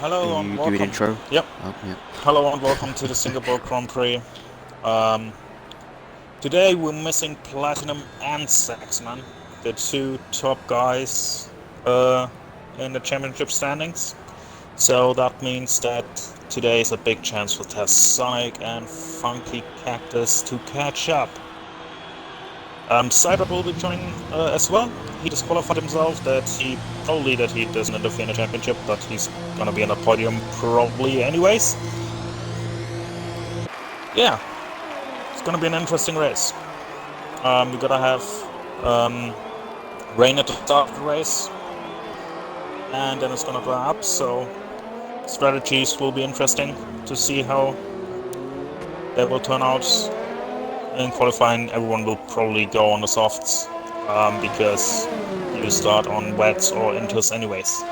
Hello and do an welcome. intro? Yep. Oh, yeah. Hello and welcome to the Singapore Grand Prix. Today we're missing Platinum and Saxman, the two top guys in the championship standings. So that means that today is a big chance for Sonic and Funky Cactus to catch up. Cyber will be joining as well. He disqualified himself that he doesn't interfere in the championship, but he's gonna be on the podium probably anyways. Yeah, it's gonna be an interesting race. We gotta have rain at the start of the race, and then it's gonna dry up. So strategies will be interesting to see how they will turn out. In qualifying, everyone will probably go on the softs because you start on wets or inters anyways.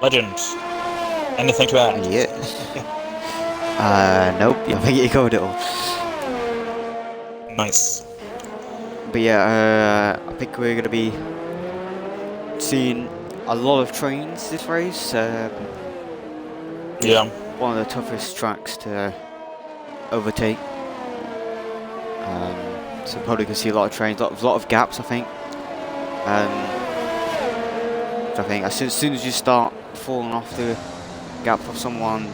Legend, anything to add? Yeah. Nope. I think you covered it all. Nice. But yeah, I think we're gonna be seeing a lot of trains this race. Yeah. One of the toughest tracks to overtake. So probably gonna see a lot of trains, a lot of gaps. I think. So I think as soon as you start falling off the gap of someone,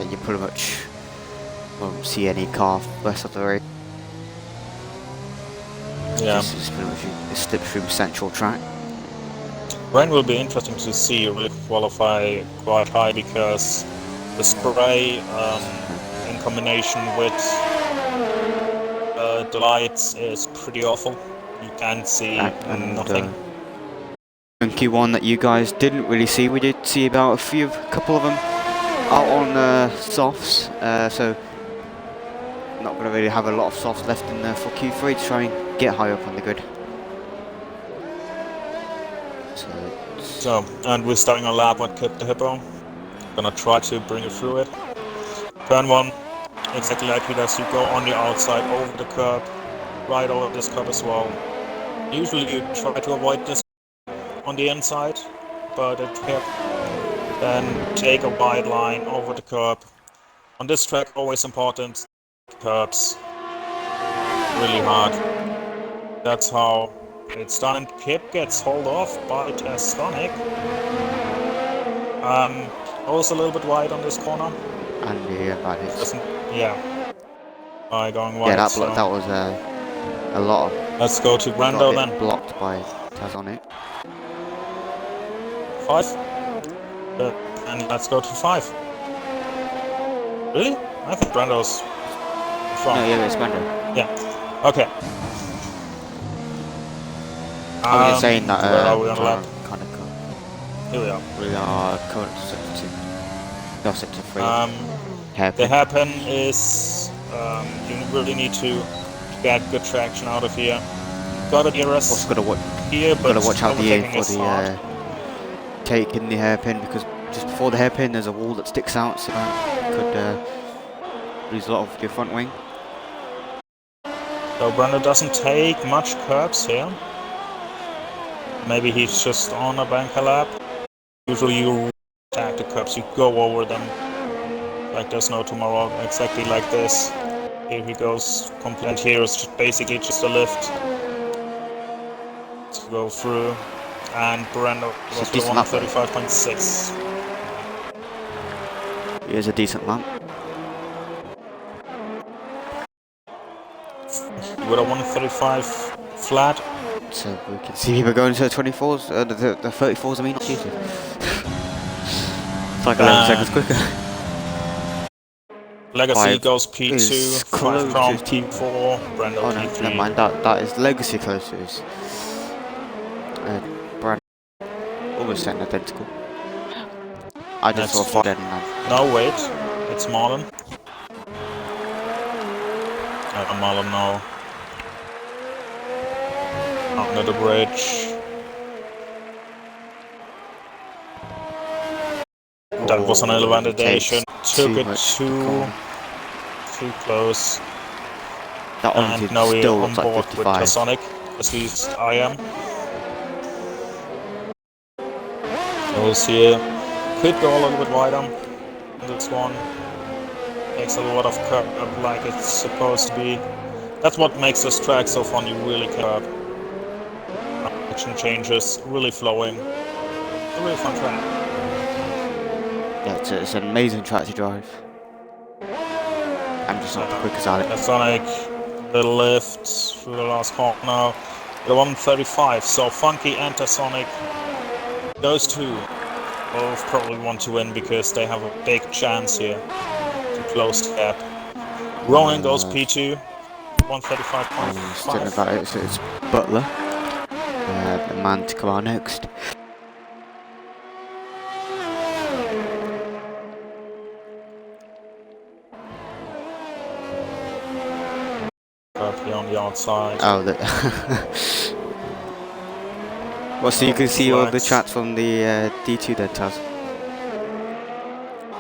you pretty much won't see any car for the rest of the race. Yeah. This is pretty much a slipstream central track. Rain will be interesting to see really qualify quite high because the spray in combination with the lights is pretty awful. You can't see nothing. Funky one that you guys didn't really see. We did see about a couple of them out on softs, so not going to really have a lot of softs left in there for Q3 to try and get high up on the grid. So, and we're starting a lap on Kip the Hippo. Gonna try to bring it through it. Turn 1, exactly like he does, you go on the outside over the curb, right over this curb as well. Usually you try to avoid this on the inside, but at Kip, then take a wide line over the curb. On this track, always important, curbs really hard. That's how it's done. And Kip gets hauled off by Sonic. Also a little bit wide on this corner. And yeah. By going wide. Yeah, that was a lot of. Let's go to Brando then. Blocked by Tazonic. 5. And let's go to 5. Really? I think Brando's front. No, yeah, it's Brando. Yeah. Okay. You're saying that where are we on lap? Kind of Here we are. We are current sector 2. No, sector 3. The hairpin is you really need to get good traction out of here. Gotta near us here, but gotta watch out the aim for the taking the hairpin, because just before the hairpin there's a wall that sticks out, so you could lose a lot of your front wing. So Brando doesn't take much curbs here. Maybe he's just on a banker lap. Usually you attack the curbs, you go over them like there's no tomorrow, exactly like this. Here he goes, complete here is basically just a lift to go through, and Brando goes for 135.6. Here's a decent lap. With a 135 flat. So we can see people going to the 24s, the 34s I mean, Jesus. It's like 11 seconds quicker. Legacy goes P2, 5 Crown P4, Brando oh, no, P3. never mind, that is Legacy closest. Brando almost setting identical. I just saw 5 dead in that. No, wait, it's Marlon. Marlon, no. Under the bridge. That was an elevation. Took it too close. That and now we're still on board like 55. with Sonic. At least I am. Those here could go a little bit wider. This one takes a lot of curb like it's supposed to be. That's what makes this track so fun. You really curb. Action changes, really flowing. A really fun track. Yeah, it's an amazing track to drive. I'm just not as quick as Alex. Sonic, little lift through the last corner. The 135. So Funky and Sonic. Those two both probably want to win because they have a big chance here to close the gap. Ronan goes P2, 135.5. About it, so it's Butler, the man to come on next. Up here on the outside. Oh, well, so you can see all the chats from the D2 then, Taz.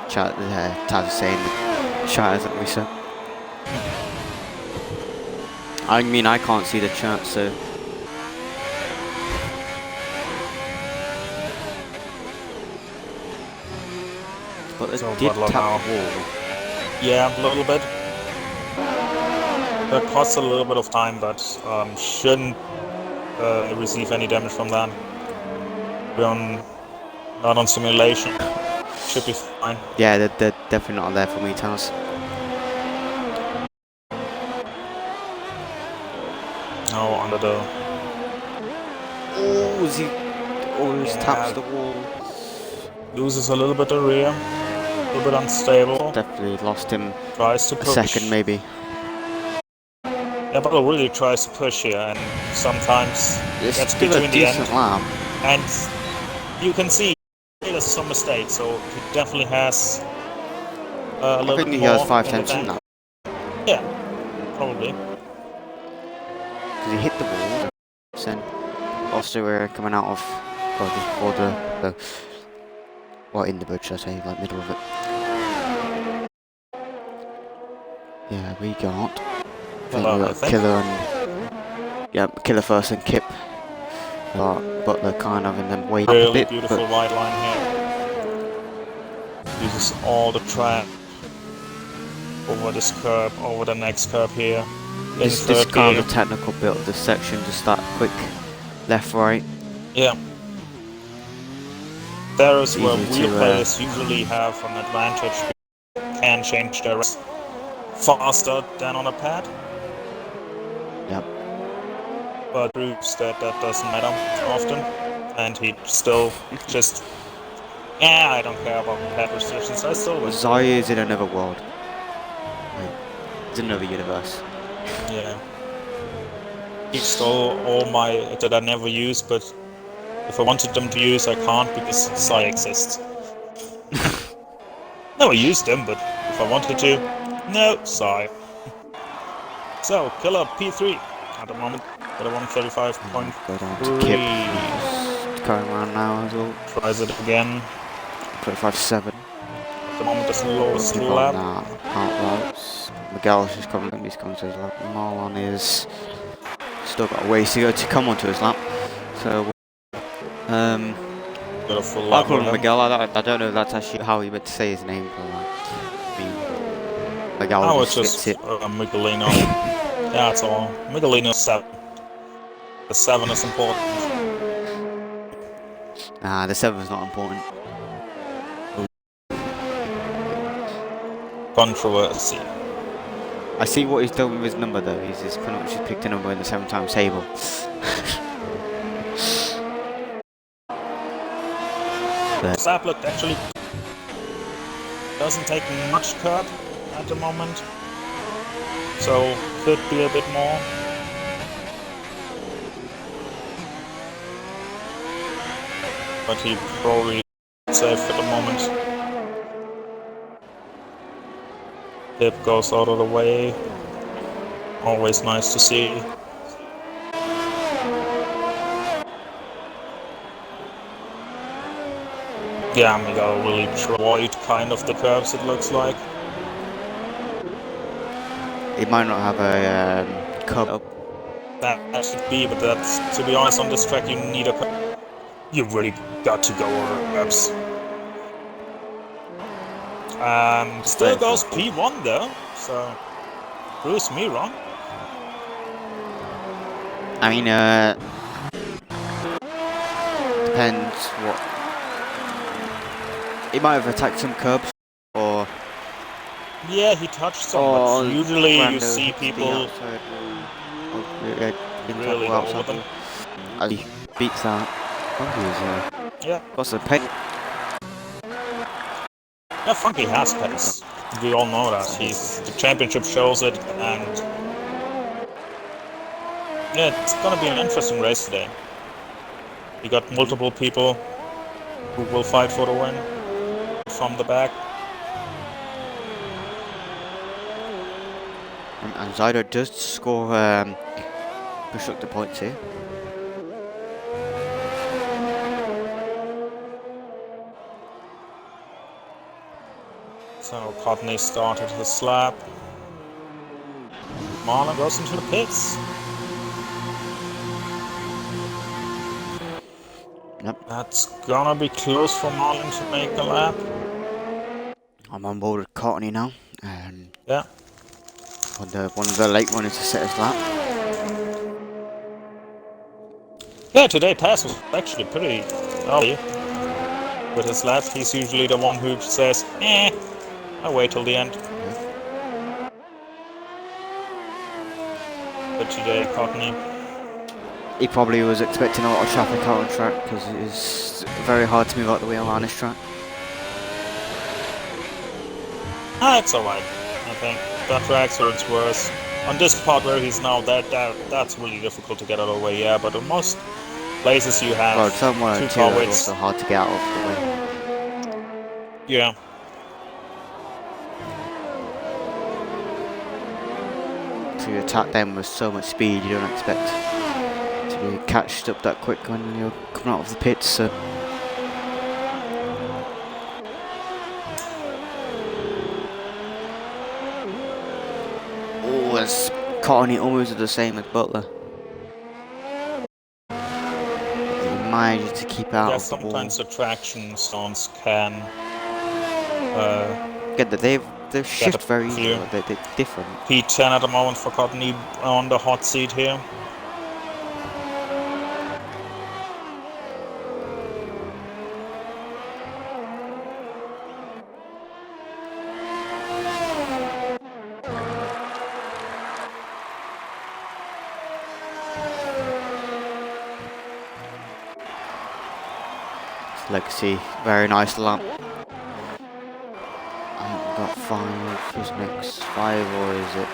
Taz is saying the chat hasn't reset. I mean, I can't see the chat, so. But So did Butler tap now. the wall. Yeah, a little bit. That costs a little bit of time, but shouldn't receive any damage from that. We're not on simulation. Should be fine. Yeah, they're definitely not there for me, Taz. No, under the... Oh, he always taps the wall. Loses a little bit of rear. A little bit unstable. Definitely lost him Tries to a push. second, maybe. Yeah, but really tries to push here, and sometimes It's gets still a between the end. decent lap. And you can see he does some mistakes, so he definitely has a little I think bit he has more 5 in the tenths in tank. that. Yeah, probably. Because he hit the wall. Then also we're coming out of, well, just before the well, in the bridge, should I say, like middle of it. Yeah, we got. I think we got Killer and yeah, Killer first and Kip. But Butler kind of in them way up a Really bit. beautiful But white line here. Uses all the track over this curb, over the next curb here. this kind of a technical build. This section, just that quick left, right. Yeah. There is where Easy wheel to, players usually have an advantage. Can change their race faster than on a pad. Yep. But proves that that doesn't matter often, and he still just, yeah, I don't care about pad restrictions. I still win. Zaya is in another world. Like, it's another universe. Yeah. He stole all my that I never use, but if I wanted them to use, I can't because Psy exists. Never used them, but if I wanted to, no, Psy. So, Killer P3 at the moment, at a 135.3. Go down to Kip. Just going around now as well. Tries it again. 25.7. At the moment, it's the lowest Keep lap. on outrights. Miguel's just coming, he's coming to his lap. Marlon is still got a ways to go to come onto his lap. So, Got a full I'll lap call of him him. Miguel. I don't know if that's actually how you meant to say his name. But, I mean, Miguel Oh, it's just just fits it. Miguelino. Yeah, that's all. Miguelino 7. The 7 is important. Nah, the 7's not important. Controversy. I see what he's done with his number though. He's just kind of just picked a number in the 7 times table. Zap looked actually doesn't take much curb at the moment, so could be a bit more. But he probably safe at the moment. Tip goes out of the way. Always nice to see. Yeah, Miguel really avoid kind of the curves, it looks like. He might not have a curb up. That should be, but that's, to be honest, on this track you need a curb. You really got to go over reps. Still goes P1 though, so proves me wrong. I mean, depends what. He might have attacked some curbs, or. Yeah, he touched some, but usually you see people really go over them. As he beats that. Yeah. What's the pace? Yeah, Funky has pace. We all know that. The championship shows it, and yeah, it's gonna be an interesting race today. You got multiple people who will fight for the win from the back. And Zyder does score, push up the points here. So Cotney started his lap. Marlon goes into the pits. Yep. That's gonna be close for Marlon to make a lap. I'm on board with Courtney now. Yeah. One of the late runners to set his lap. Yeah, today Taz was actually pretty early with his lap. He's usually the one who says, I'll wait till the end. But today, Courtney. He probably was expecting a lot of traffic out on track because it is very hard to move out the wheel on this track. It's alright, I think. That track, so it's worse. On this part where he's now, that's really difficult to get out of the way, yeah, but in most places you have well, 2 car weights. It's also hard to get out of the way. Yeah. To attack them with so much speed, you don't expect to be catched up that quick when you're coming out of the pits. So. Oh, it's Courtney almost the same as Butler. He managed to keep out of the wall. Sometimes the traction zones can they shift very easily, they're different. P10 at the moment for Courtney on the hot seat here. Legacy, very nice lap. I think we've got 5, who's next? 5, or is it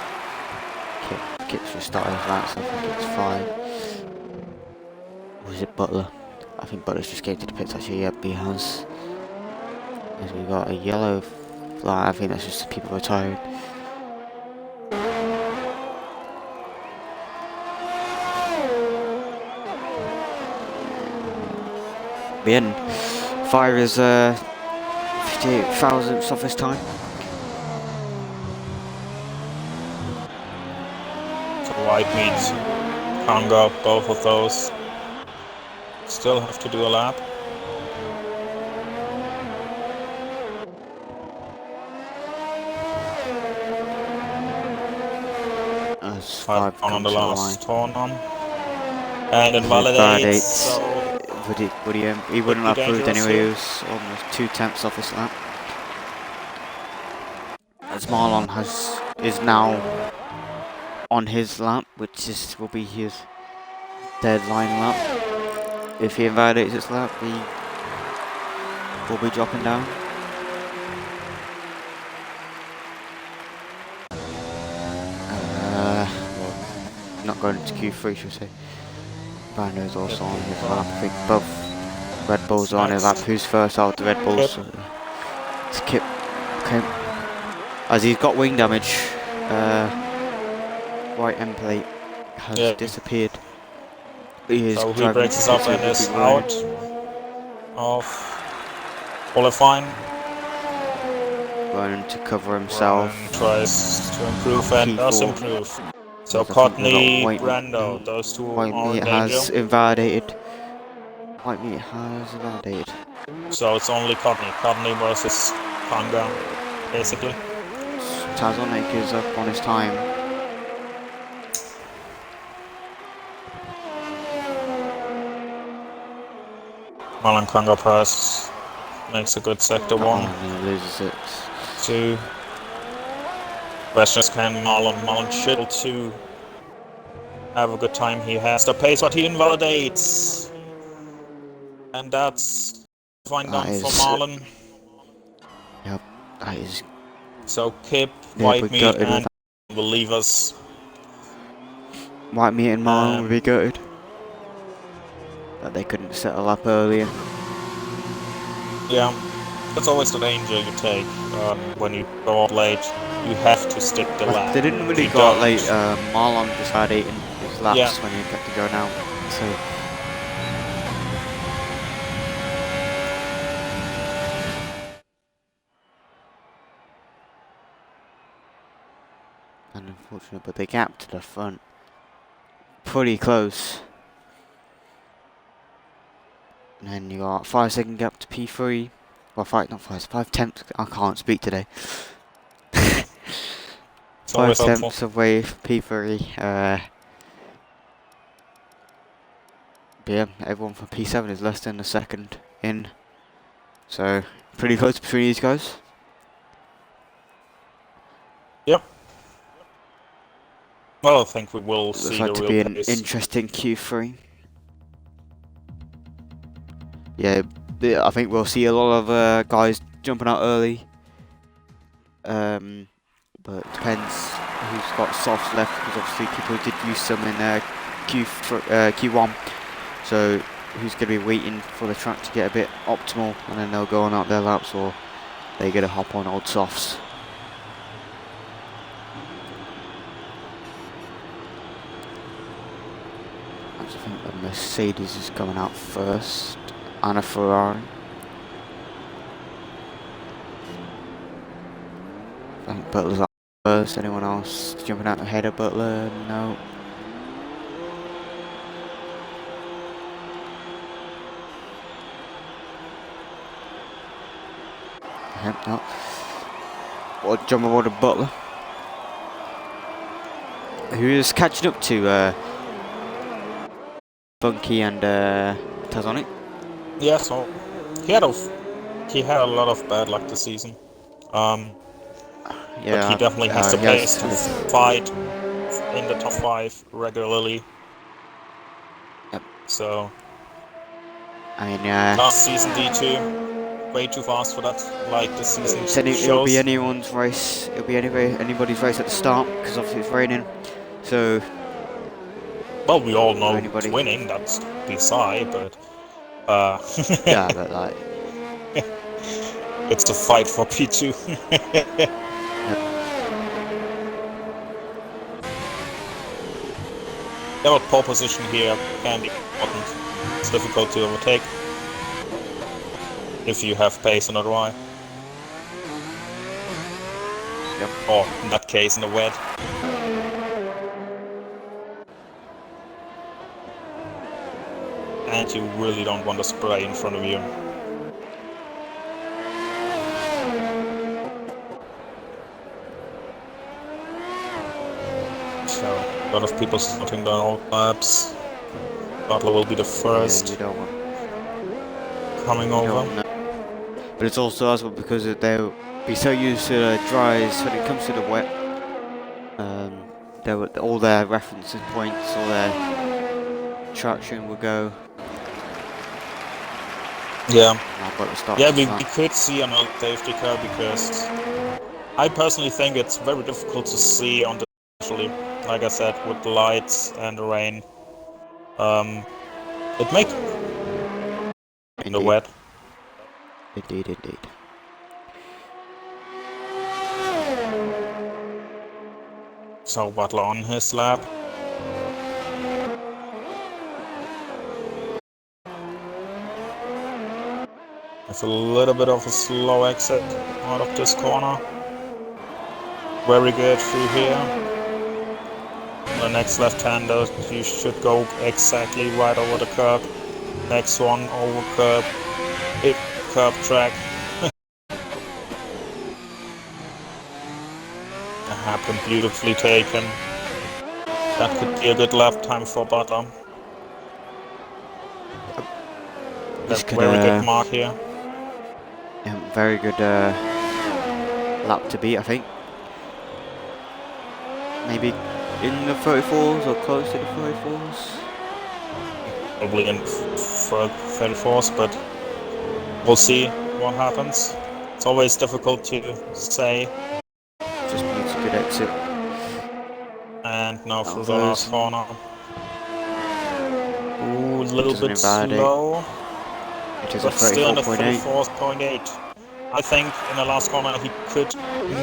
Kip's just started his lap, so I think it's 5. Or is it Butler? I think Butler's just getting to the pits actually, yep, he has. As we got a yellow flag, I think that's just the people retired. The end. 5 is 58 thousandths of his time. So white meets Congo, both of those. Still have to do a lap. As 5 on the last turn on. And it validates. So He wouldn't have proved anyway, he was almost 2 tenths off his lap. As Marlon is now on his lap, which will be his deadline lap. If he invalidates his lap, he will be dropping down. Not going into Q3, should I say. Brando's also on his lap. I think both Red Bulls are on his lap. Who's first out? The Red Bulls. It's Kip. Okay. As he's got wing damage, right end plate has disappeared. So he breaks us up and is out of qualifying. Running to cover himself. Ryan tries to improve and does improve. So Courtney, Brando, those two are in danger. Has invalidated. White meat has validated. So it's only Codney versus Kanga, basically. Tazonic is up on his time. Marlon Kanga pass makes a good sector 1. And he loses it. 2. Question is, can Marlon Schittle 2 have a good time? He has the pace, but he invalidates. And that's fine down for Marlon. Yep, that is. So Kip, Yeah, White Meat, and will leave us. White Meat and Marlon will be gutted. That they couldn't settle up earlier. Yeah, that's always the danger you take when you go out late. You have to stick the lap. They didn't really go out late. Marlon just had 8 in his laps when he kept to go out. So. And unfortunate, but the gap to the front pretty close. And then you got 5-second gap to P3. Well, 5 tenths. I can't speak today. 5 tenths away from P3. Yeah, everyone from P7 is less than a second in. So, pretty close between these guys. Yep. Well, I think we will see the real pace. Looks like to be an interesting Q3. Yeah, I think we'll see a lot of guys jumping out early. But it depends who's got softs left, because obviously people did use some in Q1. So who's going to be waiting for the track to get a bit optimal, and then they'll go on out their laps, or they're going to hop on old softs. I think the Mercedes is coming out first, and a Ferrari. I think Butler's out first. Anyone else jumping out ahead of Butler? No. No. Or jump aboard of Butler, who is catching up to Bunky and Tazonic. Yeah, so he had a lot of bad luck this season. Yeah, but he definitely has the pace to fight in the top 5 regularly. Yep. So I mean, last season D2, way too fast for that. Like this season it'll be anyone's race. It'll be anybody's race at the start, because obviously it's raining. So. Well, we all know who's winning. That's beside, but. Yeah, but like. It's the fight for P2. Yep. Yeah, but pole position here can be important. It's difficult to overtake if you have pace on the dry. Yep. Or in that case, in the wet. And you really don't want to spray in front of you. So, a lot of people starting down all laps. Butler will be the first coming over. But it's also as well because they'll be so used to the dries when it comes to the wet. All their reference points, all their traction will go. Yeah. Yeah, we could see another safety car, because I personally think it's very difficult to see on the, especially, like I said, with the lights and the rain. It makes in the wet. Indeed. So Butler on his lap. With a little bit of a slow exit out of this corner. Very good through here. The next left-hander, you should go exactly right over the curb. Next one over curb. Big curb track. Happened, beautifully taken. That could be a good lap time for Butler. That's a very good mark here. Yeah, very good lap to beat, I think. Maybe in the 34s or close to the 34s. Probably in 34s, but we'll see what happens. It's always difficult to say. Just needs a good exit. And now through the last corner. Ooh, a little bit slow. It is but a still in the 34.8. I think in the last corner he could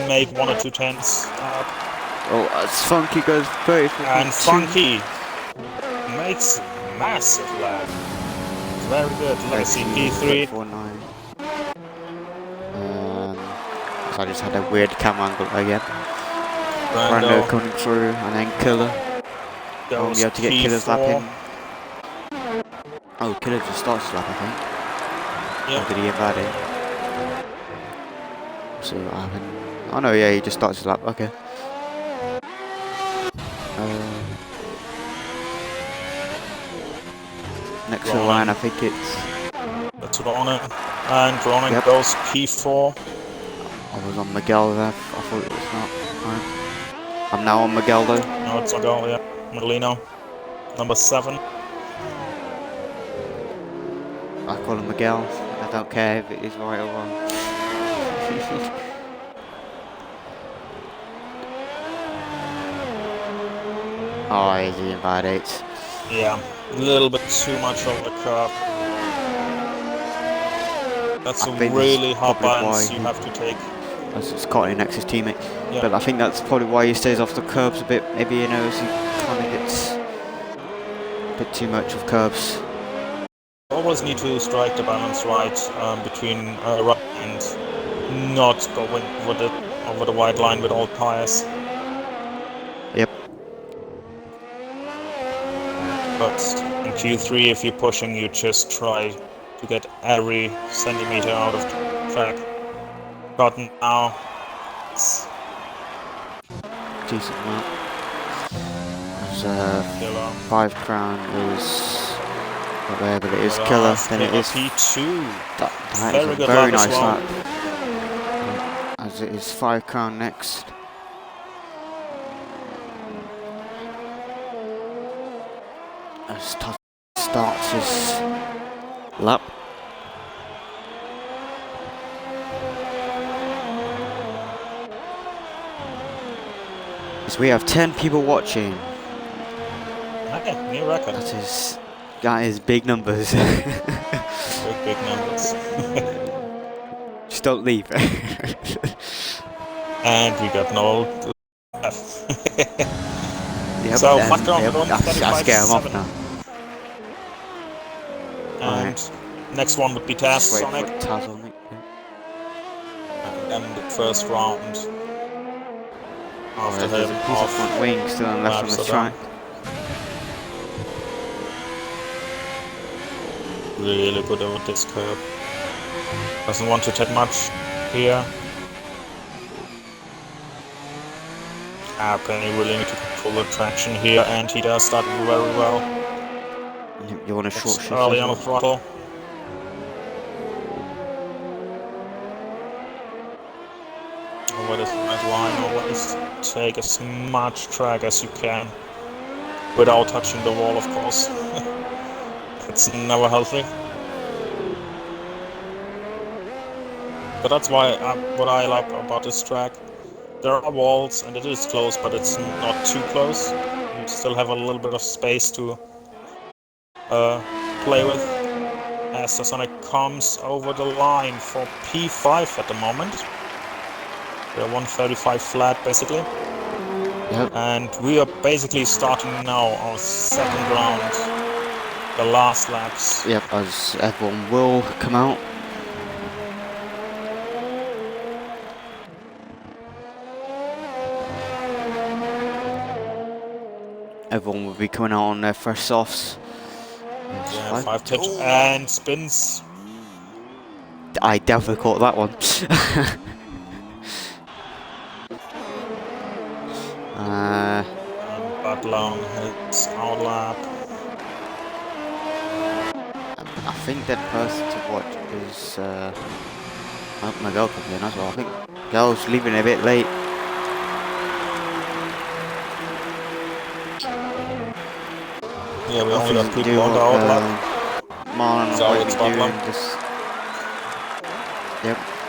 make 1 or 2 tenths up. Oh, that's Funky goes 34.2. And Funky makes a massive lap. Very good. Let's see, P3. So I just had a weird camera angle again. Brando coming through, and then Killer. Won't be able to get Killer's lap in. Oh, Killer just starts his lap, I think. Yep. Or did he invade it? Let's see what happened. Oh no, yeah, he just starts his lap, okay. Next to the line, I think it's... That's Ronan. And Ronan goes P4. I was on Miguel there, I thought it was not. Right. I'm now on Miguel though. No, it's Miguel, yeah. Miguelino. Number 7. I call him Miguel. I don't care if it is right or wrong. Oh, he invalidates. Yeah, a little bit too much over the curb. That's a really hard balance you have to take. It's caught in next to his teammate. Yeah. But I think that's probably why he stays off the curbs a bit. Maybe, you know, as he kind of gets a bit too much of curbs. Always need to strike the balance right between right and not going over the white line with all tires. Yep. But in Q3, if you're pushing, you just try to get every centimeter out of the track. But now it's decent amount. There's 5 crown is not there, but it is Killer. Then it is P2. That is a very nice lap. As it is 5 crown next. As Todd starts his lap. As we have 10 people watching. Okay, new record. That is big numbers. big numbers. Just don't leave. And we got no F. Yep, so, I scare him off now. And next one would be Taz Sonic. And then the first round. After there's a piece of front wing still left on the track. Really good over this curb. Doesn't want to take much here. Penny really need to control the traction here, and he does start very well. You want a short shift early on the throttle. Over this red line, always take as much track as you can without touching the wall, of course. It's never healthy. But that's why what I like about this track. There are walls and it is close, but it's not too close. You still have a little bit of space to play with. As the Sonic comes over the line for P5 at the moment. We're 135 flat basically. Yep. And we are basically starting now our second round. The last laps. Yep, as everyone will come out. Everyone will be coming out on their fresh softs. Yeah, 5 pitch and spins. I definitely caught that one. Butler hits our lap. I think that person to watch is Miguel coming in as well. I think Miguel's leaving a bit late. Yeah, we only got people on the outlap. Marlon, So what it's you Butler. doing? Just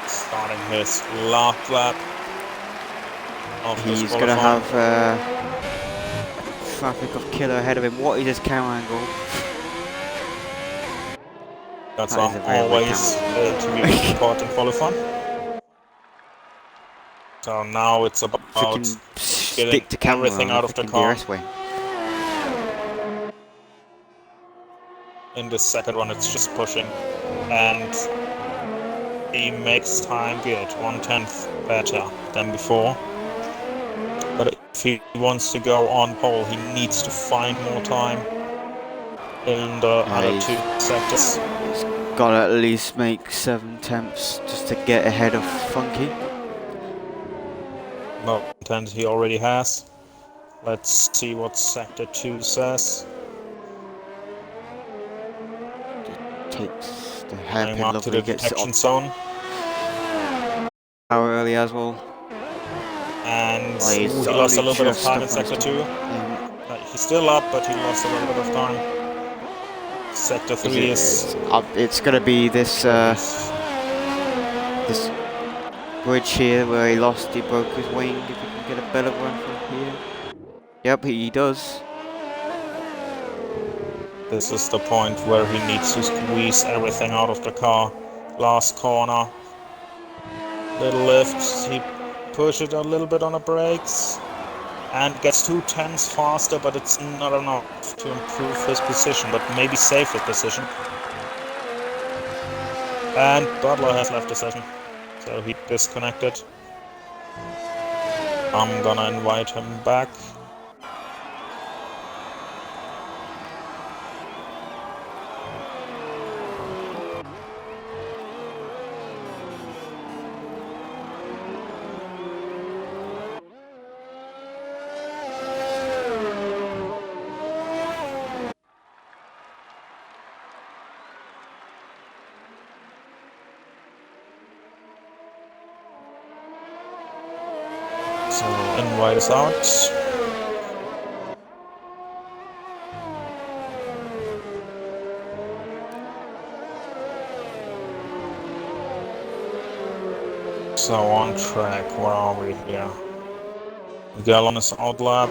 Starting his last lap. He's gonna have traffic of killer ahead of him. What is his camera angle? That's That is a very always weird to be important qualifying. So now it's about Freaking getting stick to camera everything on out of the freaking car. DRS way. In the second one, it's just pushing, and he makes time good, 1/10 better than before. But if he wants to go on pole, he needs to find more time in the other 2 sectors. He's gotta at least make 7 attempts just to get ahead of Funky. No, 10 he already has. Let's see what sector 2 says. Takes the Going hairpin up to the lovely, gets it detection off zone. power early as well. And He's he lost a only little bit of just time in up on sector his 2. He's still up, but he lost a little bit of time. Sector 3 is... It's gonna be this this bridge here where he broke his wing. If he can get a better run from here. Yep, he does. This is the point where he needs to squeeze everything out of the car. Last corner. Little lift. He pushes a little bit on the brakes. And gets 2/10 faster, but it's not enough to improve his position, but maybe save his position. And Butler has left the session, so he disconnected. I'm gonna invite him back. So invite us out. So on track, where are we here? Miguel on his outlap.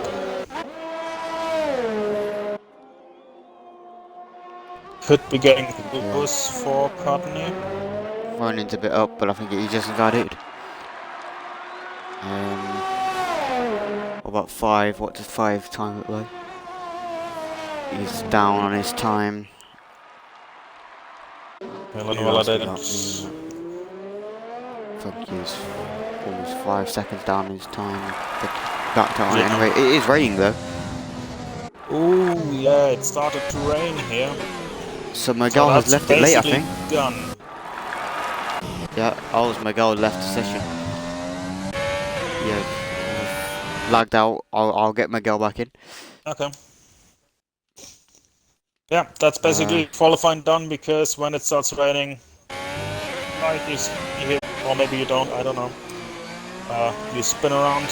Could be getting close for Courtney. Running's a bit up, but I think he just got it. About 5, what does 5 time look like? He's down on his time. Villanova didn't. I think he's almost 5 seconds down his time. But back on it anyway. It is raining though. Ooh, yeah, it started to rain here. So Miguel has left it late, I think. Done. Yeah, Miguel left the session. Yeah. Lagged out. I'll get Miguel back in. Okay. Yeah, that's basically qualifying done, because when it starts raining, like you hit, or maybe you don't, I don't know. You spin around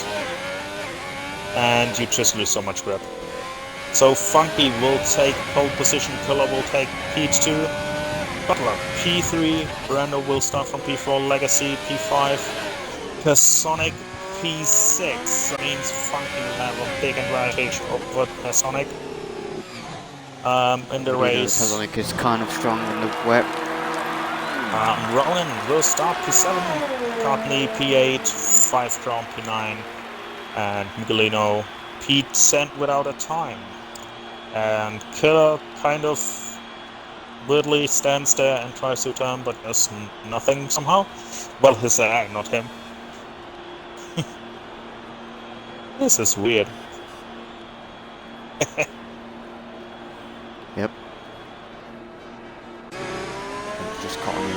and you just lose so much grip. So Funky will take pole position, Killer will take P2, Butler P3, Brando will start from P4, Legacy P5, Personic P6. That means Funky will have a big advantage over Personic in the race. Personic is kind of strong in the wet. Roland will start P7, Courtney P8, 5 Crown P9, and Miguelino P10 without a time. And Killer kind of weirdly stands there and tries to turn, but does nothing somehow. Well, his not him. This is weird. Yep.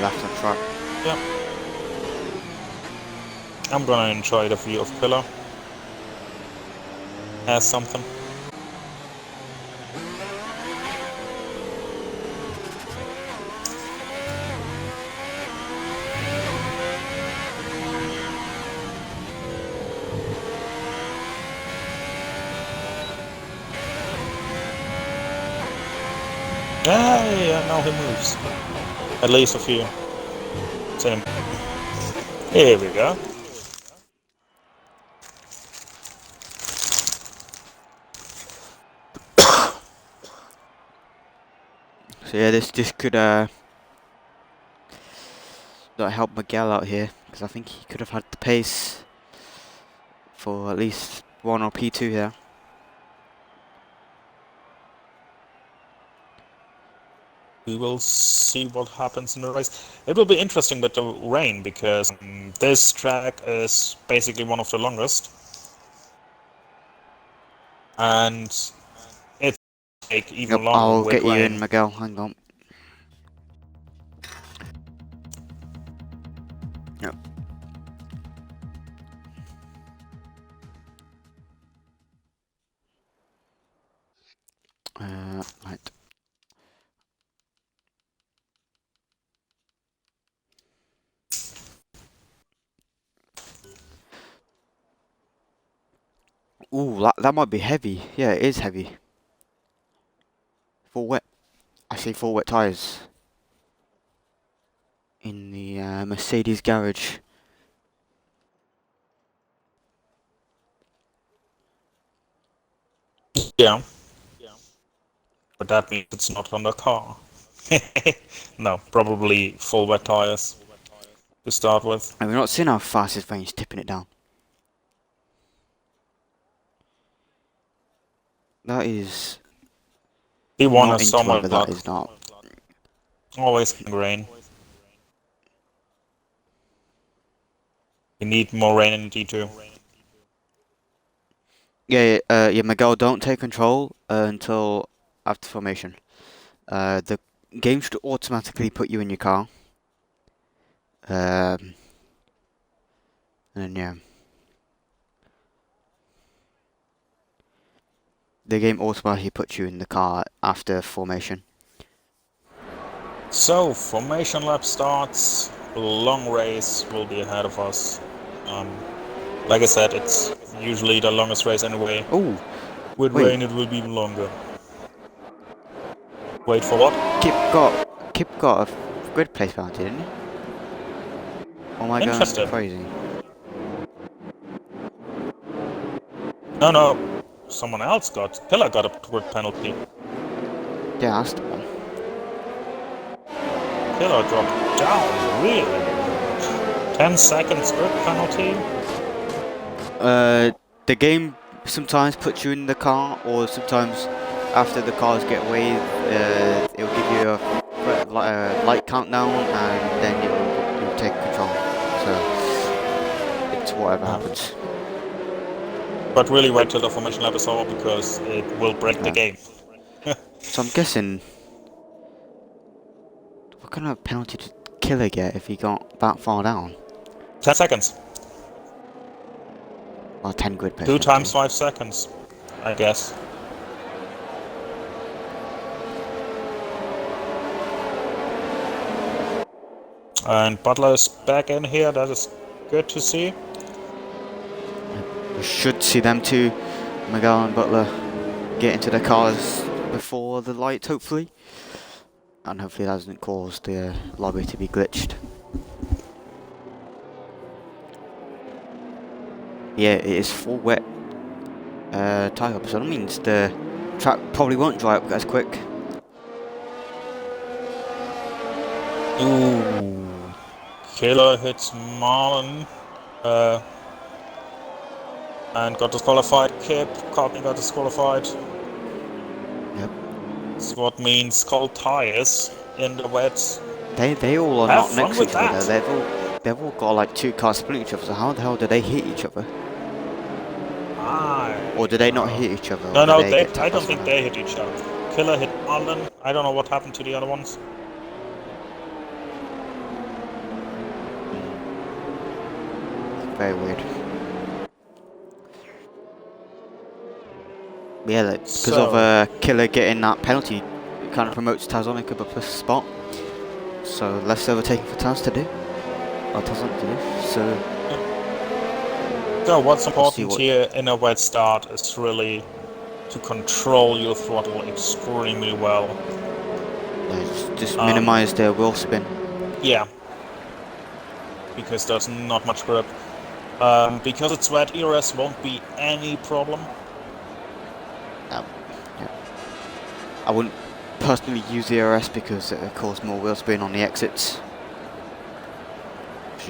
left on track. Yeah. I'm gonna enjoy the view of Killer. Has something. Yeah, now he moves. At least a few. Same. Here we go. So yeah, this could not help Miguel out here, because I think he could have had the pace for at least 1 or P2 here. We will see what happens in the race. It will be interesting with the rain, because this track is basically one of the longest. And it's take even longer I'll with get you rain. in, Miguel, hang on. Yep. Right. Ooh, that might be heavy. Yeah, it is heavy. Full wet. I see full wet tyres in the Mercedes garage. Yeah. But that means it's not on the car. No, probably full wet tires to start with. And we're not seeing how fast his rain's tipping it down. That is P1 not is somewhat into it, but luck. that is not. Always rain. We need more rain in D2. Yeah, Miguel, don't take control until after formation. The game should automatically put you in your car. And yeah. The game automatically puts you in the car after formation. So, formation lap starts. Long race will be ahead of us. Like I said, it's usually the longest race anyway. Oh, With wait. rain it will be even longer. Wait for what? Kip got a grid place bounty, didn't he? Oh my god, Interesting. crazy. No. Someone else got. Killer got a grid penalty. Yeah, that's the one. Killer dropped down, really? 10 seconds grid penalty? The game sometimes puts you in the car, or sometimes after the cars get away, it'll give you a light countdown, and then you'll take control. So it's whatever happens. But really wait till the formation lap is over, because it will break the game. So I'm guessing, what kind of penalty did Killer get if he got that far down? 10 seconds. Well, 10 grid pace. 2 times 5 seconds, I guess. And Butler is back in here, that is good to see. We should see them two, Miguel and Butler, get into their cars before the light, hopefully. And hopefully that doesn't cause the lobby to be glitched. Yeah, it is full wet tyre up, so that means the track probably won't dry up as quick. Ooh. Killer hits Marlon. And got disqualified. Kip, Courtney got disqualified. Yep. That's what means cold tires in the wet. They all are Have not fun next to with each other. that. They've all got like 2 cars splitting each other. So how the hell do they hit each other? Or do they not hit each other? No, Get I don't think they hit each other. Killer hit Marlon. I don't know what happened to the other ones. very weird. Yeah, because of Killer getting that penalty, it kind of promotes Tazonic up a spot. So less overtaking for Taz to do, or Tazonic to do. So what's important here in a wet start is really to control your throttle extremely well. Just minimize the wheel spin. Yeah, because there's not much grip. Because it's wet, ERS won't be any problem. Yeah. I wouldn't personally use the ERS because it will cause more wheel spin on the exits.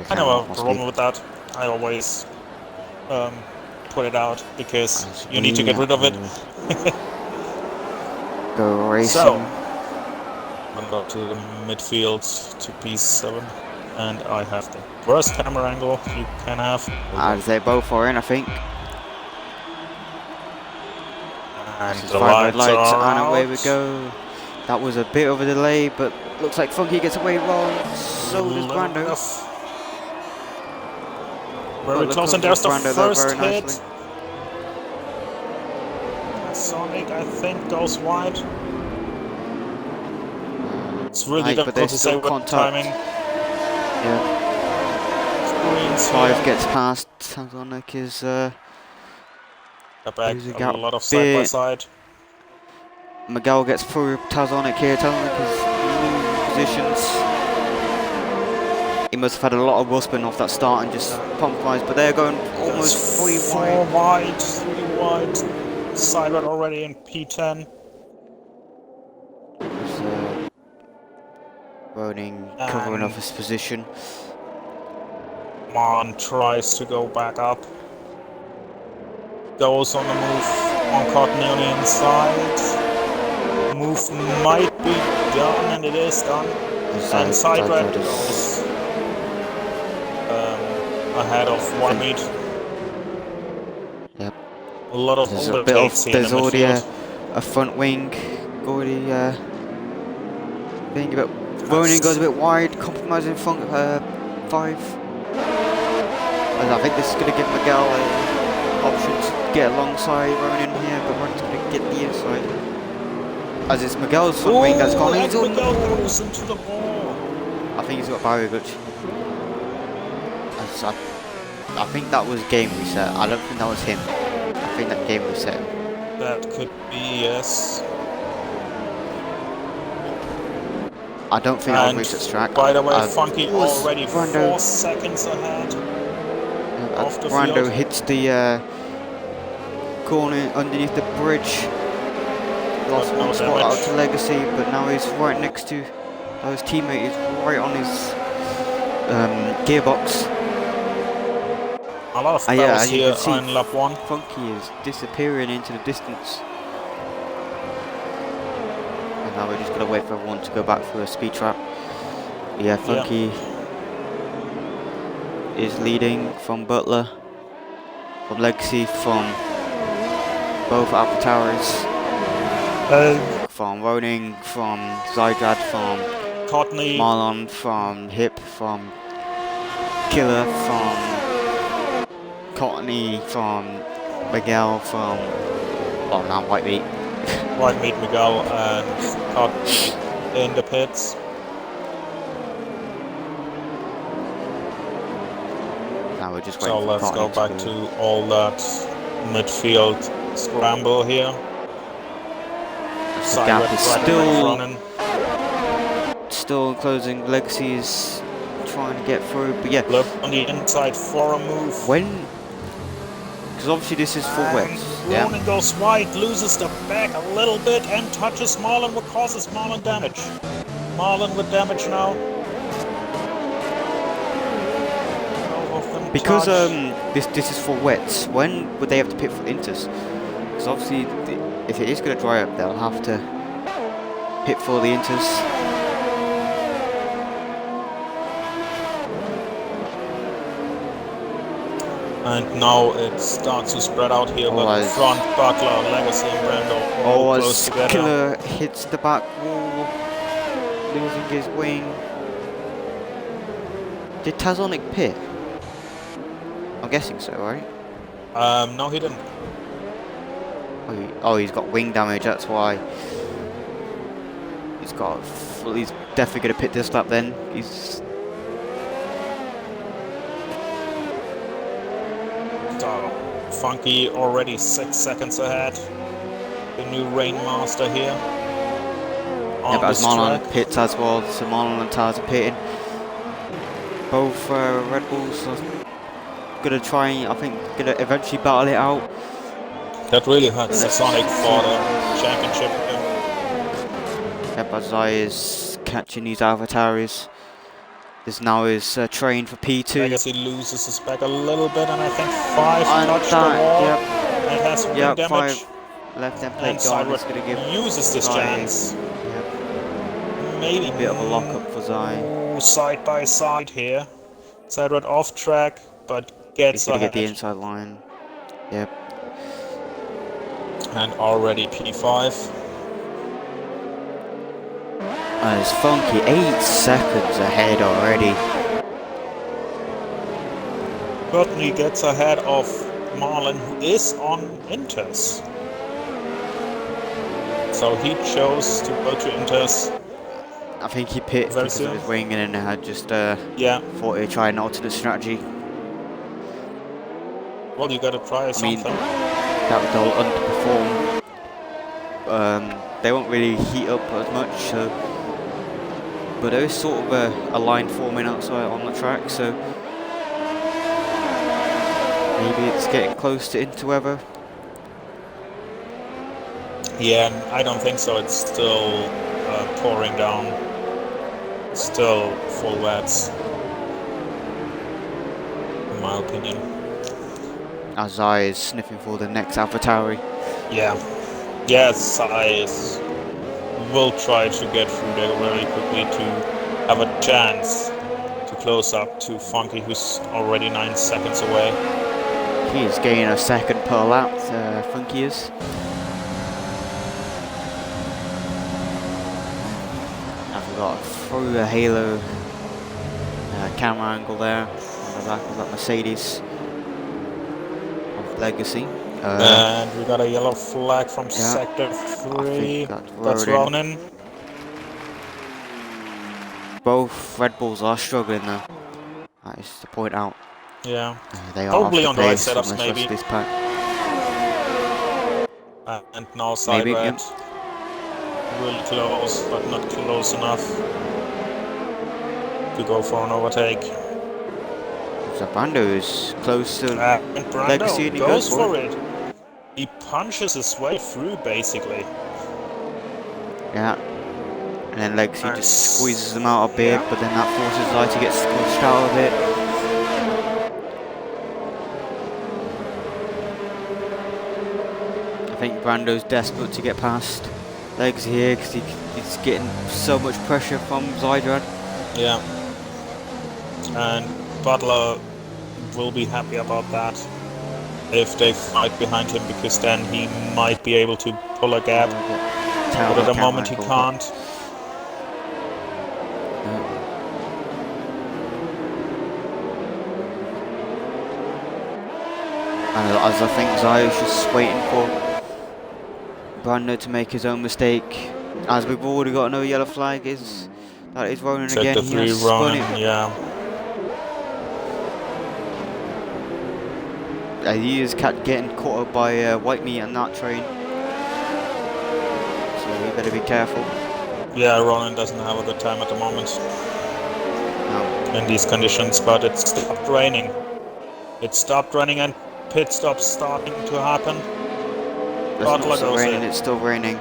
I know a problem with that. I always put it out because you need to get rid of it. Go racing. So, I'm going to the midfield to P7, and I have the worst camera angle you can have. As they both are in, I think. And this is the 5 red lights, are and away out. we go. That was a bit of a delay, but looks like Funky gets away wrong. So does Brando. Very close, and there's the first hit. Nicely. Sonic, I think, goes wide. It's really but difficult to say with timing. Yeah. 5 gets past. Tazonic is back a lot of side by side. Miguel gets through Tazonic here. Tazonic is losing positions. He must have had a lot of wheel spin off that start and just compromised, but they're going almost 3 wide. 3 wide. Cybert already in P10. Ronin covering off his position. Mon tries to go back up. Goes on the move on Courtney on the inside. Move might be done, and it is done. And Cybert goes ahead of Warmeat. Yep. A lot of overtakes here in the midfield. There's already a front wing. Already being a bit. Ronin goes a bit wide, compromising front 5. And I think this is going to give Miguel options to get alongside Ronin here, but Ronin's going to get the inside. As it's Miguel's front wing that's gone. He's on. Miguel goes into the wall. I think he's got barrier glitch. I think that was game reset. I don't think that was him. I think that game reset. That could be, yes. I don't think that was reset track. By the way, Funky already 4 seconds ahead of the Brando field. hits the corner underneath the bridge. Lost one spot out to Legacy, but now he's right next to his teammate. Is right on his gearbox. A lot of battles here see, on lap 1. Funky is disappearing into the distance. And now we're just going to wait for everyone to go back through a speed trap. Yeah, Funky is leading from Butler, from Legacy, from both Alpha Towers, from Ronin, from Zydrad, from Courtney, Marlon, from Hip, from Killer, from Courtney, from Miguel, from now Whitemeat. Whitemeat, Miguel, and Courtney in the pits. Now we're just So waiting let's for go back to all that midfield scramble here. The gap is still closing. Legacy's trying to get through, but yeah. Look on the inside for a move. Because obviously this is full wet. Ronin goes wide, loses the back a little bit, and touches Marlon, what causes Marlon damage. Marlon with damage now. Because this is for wets, when would they have to pit for inters? Because obviously, if it is going to dry up, they'll have to pit for the inters. And now it starts to spread out here, but the front, Butler, Legacy, and Brando all close together. Killer hits the back wall, losing his wing. Did Tazonic pit? I'm guessing so, right? No, he didn't. Oh, he's got wing damage. That's why. He's definitely going to pit this lap then. So, Funky already 6 seconds ahead. The new Rainmaster here. Yeah, but as Marlon pits as well, so Marlon and Taz are pitting. Both Red Bulls are going to try, I think, going to eventually battle it out. That really hurts the Sonic for the championship. Yep, Azai is catching these Avataris. This now is trained for P2. I guess he loses his back a little bit, and I think 5 and touched the wall. Yep. And has some wing damage. 5 left end plate And gone. Is going to give uses this chance. Yep. Maybe A bit of a lockup for Zai. Side by side here. Sideward off track, but gets He's going to ahead. get the inside line. Yep. And already P5. And it's Funky 8 seconds ahead already. Courtney gets ahead of Marlon, who is on Inters. So he chose to go to Inters. I think he pit because of his wing and then had just thought he'd try an alternate strategy. Well, you gotta try something. That will underperform. They won't really heat up as much, so. But there is sort of a line forming outside on the track, so maybe it's getting close to interweather. Yeah, I don't think so. It's still pouring down. Still full wets, in my opinion. Azai is sniffing for the next AlphaTauri. Yeah. Yes, I will try to get through there very quickly to have a chance to close up to Funky, who's already 9 seconds away. He is gaining a second per lap, Funky is. I've got through a halo camera angle there on the back of that Mercedes of Legacy. And we got a yellow flag from Sector 3. That's Ronin. Both Red Bulls are struggling though. That is to point out. Yeah. They are probably on the right setups maybe. This pack. And now side red. Really close, but not close enough to go for an overtake. So Brando is close to and Brando Legacy and he goes for it. He punches his way through, basically. Yeah. And then Legacy just squeezes them out a bit, but then that forces Zai to get squished out of it. I think Brando's desperate to get past Legacy here because he's getting so much pressure from Zydrad. Yeah. And Butler will be happy about that if they fight behind him, because then he might be able to pull a gap. But at the moment he can't. And as I think Zai is just waiting for Brando to make his own mistake. As we've already got another yellow flag, that is Ronin again. He has spun it. Yeah. He is getting caught up by White Meat and that train. So we better be careful. Yeah, Ronin doesn't have a good time at the moment. No. In these conditions, but it stopped raining. It stopped raining and pit stops starting to happen. It's not raining, it's still raining.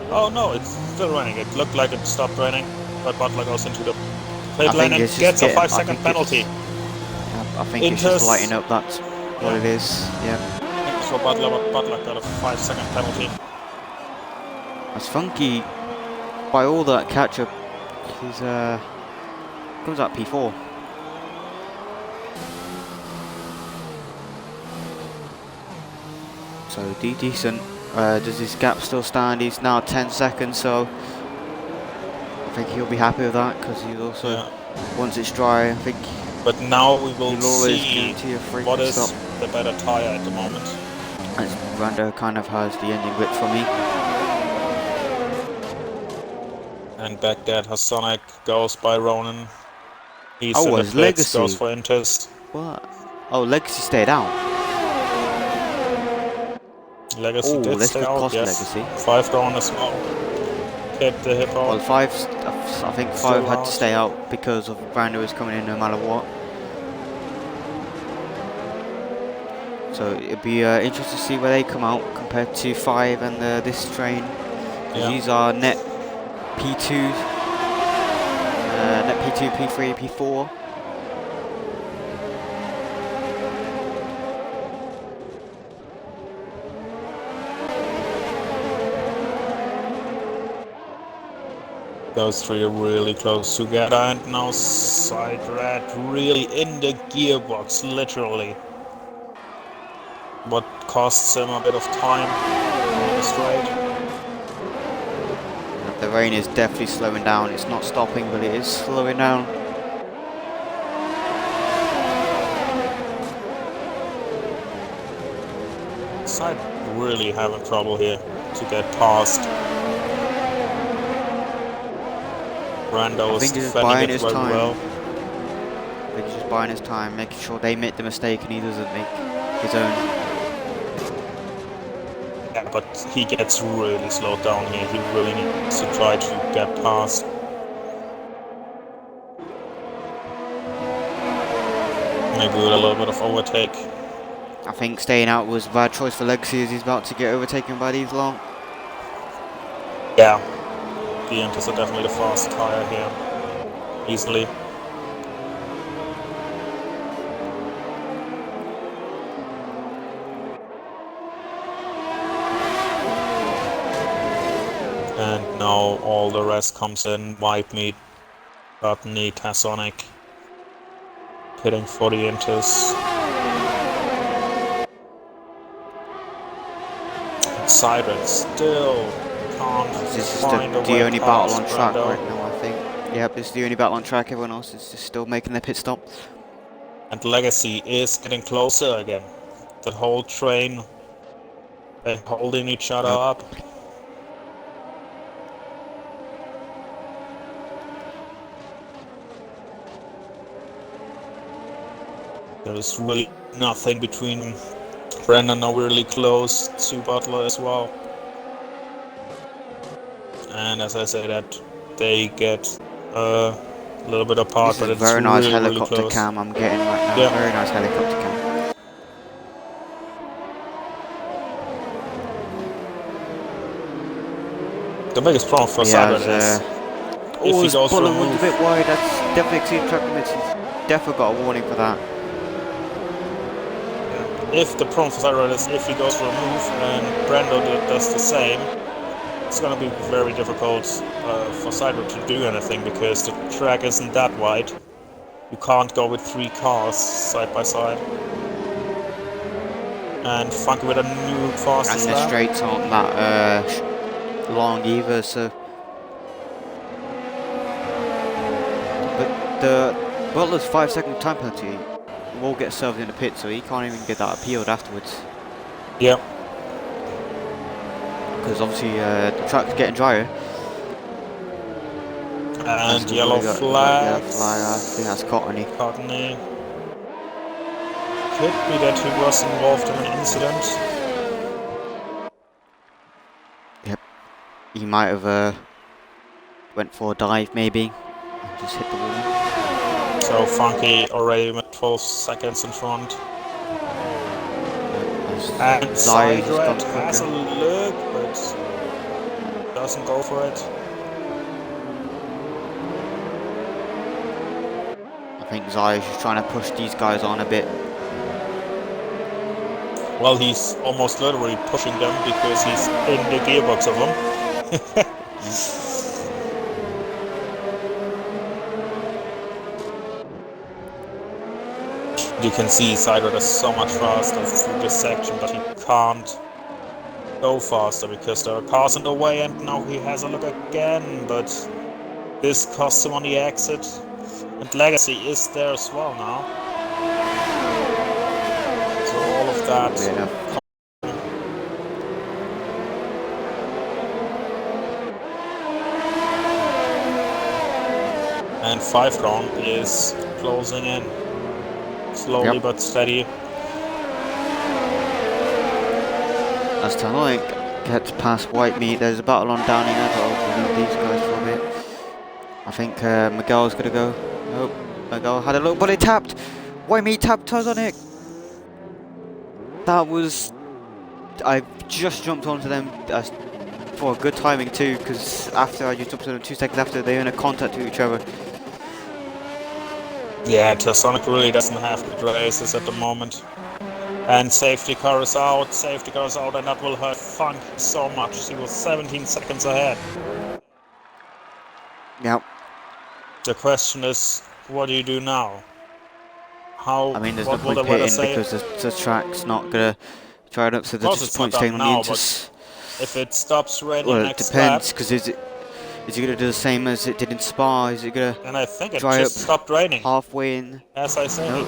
Oh no, it's still raining. It looked like it stopped raining, but Butler goes into the pit lane and gets a 5-second penalty. I think it's just lighting up, that's what it is, yeah. So Butler got a 5-second penalty. As Funky, by all that catch-up, he's comes out P4. So decent. Does his gap still stand? He's now 10 seconds, so I think he'll be happy with that because he's also, once it's dry, I think But now we will You'll always see guarantee a free what pit is stop. the better tire at the moment. As Brando kind of has the engine glitch for me. And back there, Hasonic goes by Ronan. He's Oh, in the as pits, Legacy. goes for Inters. What? Oh, Legacy stayed out. Legacy Oh, did this stay could out, cost yes. Legacy. 5 gone as well. Hit the Hippo. Well, I think Still 5 had out. to stay out because of Brando is coming in no matter what. So it'd be interesting to see where they come out compared to 5 and this train. Yeah. These are net P2s, net P2, P3, P4. Those three are really close together, and now Side Red really in the gearbox, literally. What costs him a bit of time on the straight. The rain is definitely slowing down. It's not stopping, but it is slowing down. Side really having trouble here to get past. Brando I is think he's just defending buying it his very time. well. I think he's just buying his time, making sure they make the mistake and he doesn't make his own. Yeah, but he gets really slowed down here. He really needs to try to get past. Maybe with a little bit of overtake. I think staying out was a bad choice for Legacy as he's about to get overtaken by these long. Yeah. The Inters are definitely the fast tire here. Easily. And now all the rest comes in. White Meat, Butney, Tasonic. Pitting for the Inters. Siren still can't This is find a the way only battle past on track Brando. right now, I think. Yep, this is the only battle on track. Everyone else is just still making their pit stop. And Legacy is getting closer again. The whole train, they're holding each other up. There's really nothing between Brendan now really close to Butler as well. And as I say that, they get a little bit apart, This but is it's a very nice really helicopter close. cam I'm getting right now. Yeah. Very nice helicopter cam. The biggest problem for Yeah, Cyber is oh, if he his goes for a bottom one's a move. bit wide. That's definitely exceeded track limits. He's definitely got a warning for that. If the problem for Cyber is if he goes for a move and Brando does the same, it's going to be very difficult for Cyber to do anything because the track isn't that wide. You can't go with 3 cars side by side. And Funky with a new fastest And the lap. straights aren't that long either, so. But the Butler's 5-second time penalty will get served in the pit, so he can't even get that appealed afterwards. Yep. Because obviously the track's getting drier. And yellow flag. Yellow flag, I think that's Cottony. Cottony. Could be that he was involved in an incident. Yep. He might have went for a dive maybe and just hit the wall. So Funky already with 12 seconds in front. And Side Red has a look, but doesn't go for it. I think Zai is just trying to push these guys on a bit. Well, he's almost literally pushing them because he's in the gearbox of them. You can see Side Red is so much faster through this section, but he can't go faster because there are cars in the way, and now he has a look again, but this costs him on the exit. And Legacy is there as well now. So all of that. Weird enough. And 5 round is closing in. Slowly Yep. but steady. As Tanoic gets past White Meat, there's a battle on down here, but I'll leave these guys for a bit. I think Miguel's gonna go. Nope, Miguel had a look, but it tapped! White Meat tapped Tazonic! That was... I just jumped onto them for good timing too, because after I just jumped on them 2 seconds after, they were in a contact to each other. Yeah, Tazonic really doesn't have good races at the moment. And safety car is out, and that will hurt Funk so much. He was 17 seconds ahead. Yep. The question is, what do you do now? How? I mean, there's no what will point the weather pitting say? because the track's not gonna try it up, so they're Course just it's not point staying done on the now, inters. If it stops raining Well, it next depends, lap, because is it gonna do the same as it did in Spa? Is it gonna and I think it dry just up stopped raining, halfway in? as I said. No,